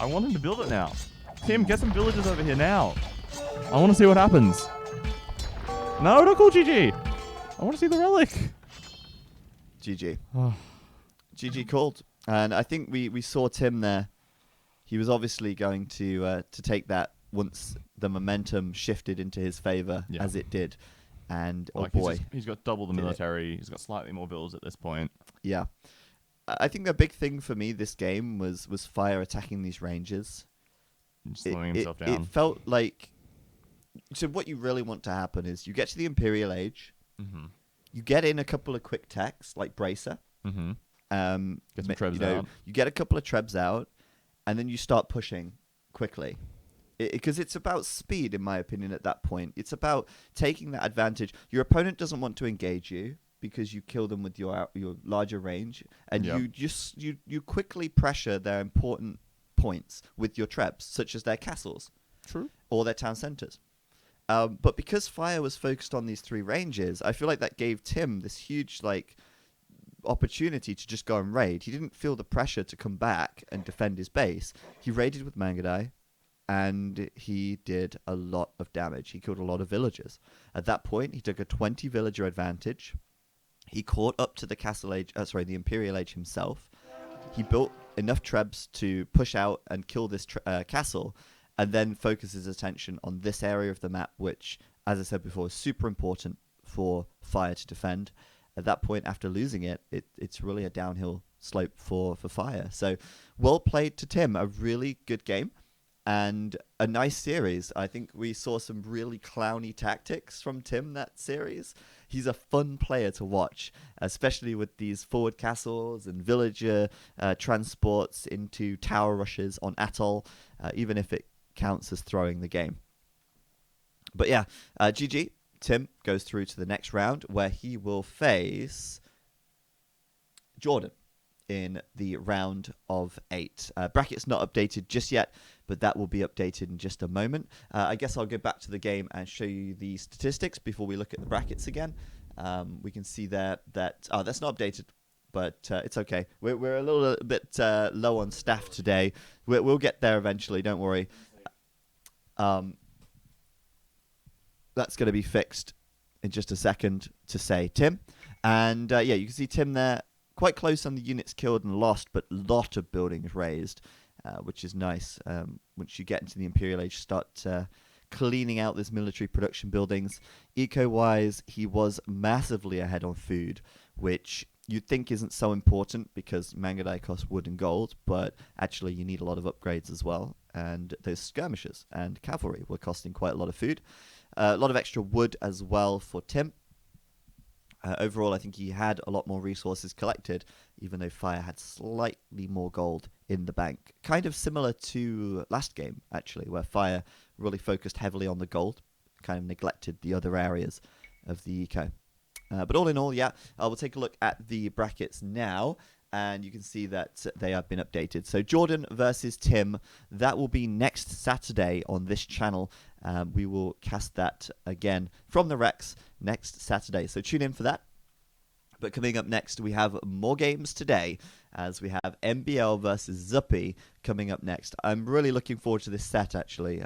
I want him to build it now. Tim, get some villagers over here now. I want to see what happens. No, don't call GG. I want to see the relic. GG. GG called. And I think we saw Tim there. He was obviously going to take that once the momentum shifted into his favor, as it did. And like, oh boy. He's got double the military. He's got slightly more villas at this point. Yeah. I think the big thing for me this game was Fire attacking these ranges. Slowing himself down. It felt like... So what you really want to happen is you get to the Imperial Age, you get in a couple of quick techs, like Bracer. Get some trebs out. You get a couple of trebs out, and then you start pushing quickly. Because it's about speed, in my opinion, at that point. It's about taking that advantage. Your opponent doesn't want to engage you because you kill them with your larger range, and you quickly pressure their important points with your trebs, such as their castles. True. Or their town centers. But because Fire was focused on these three ranges, I feel like that gave Tim this huge opportunity to just go and raid. He didn't feel the pressure to come back and defend his base. He raided with Mangadai, and he did a lot of damage. He killed a lot of villagers. At that point, he took a 20 villager advantage. He caught up to the the Imperial Age himself. He built enough trebs to push out and kill this castle, and then focus his attention on this area of the map, which, as I said before, is super important for Fire to defend. At that point, after losing it's really a downhill slope for Fire. So, well played to Tim. A really good game and a nice series. I think we saw some really clowny tactics from Tim that series. He's a fun player to watch, especially with these forward castles and villager transports into tower rushes on Atoll, even if it counts as throwing the game. But yeah, GG. Tim goes through to the next round where he will face Jordan in the round of 8. Bracket's not updated just yet, but that will be updated in just a moment. I guess I'll go back to the game and show you the statistics before we look at the brackets again. We can see there that... Oh, that's not updated, but it's okay. We're a little bit low on staff today. We'll get there eventually, don't worry. That's going to be fixed in just a second to say Tim. And yeah, you can see Tim there, quite close on the units killed and lost, but a lot of buildings raised, which is nice. Once you get into the Imperial Age, start cleaning out this military production buildings. Eco-wise, he was massively ahead on food, which you'd think isn't so important because Mangadai costs wood and gold, but actually you need a lot of upgrades as well. And those skirmishers and cavalry were costing quite a lot of food. A lot of extra wood as well for Tim. Overall, I think he had a lot more resources collected, even though Fire had slightly more gold in the bank. Kind of similar to last game, actually, where Fire really focused heavily on the gold, kind of neglected the other areas of the eco. But all in all, yeah, we'll take a look at the brackets now, and you can see that they have been updated. So Jordan versus Tim, that will be next Saturday on this channel. We will cast that again from the Rex next Saturday. So tune in for that. But coming up next, we have more games today, as we have MBL versus Zuppy coming up next. I'm really looking forward to this set, actually.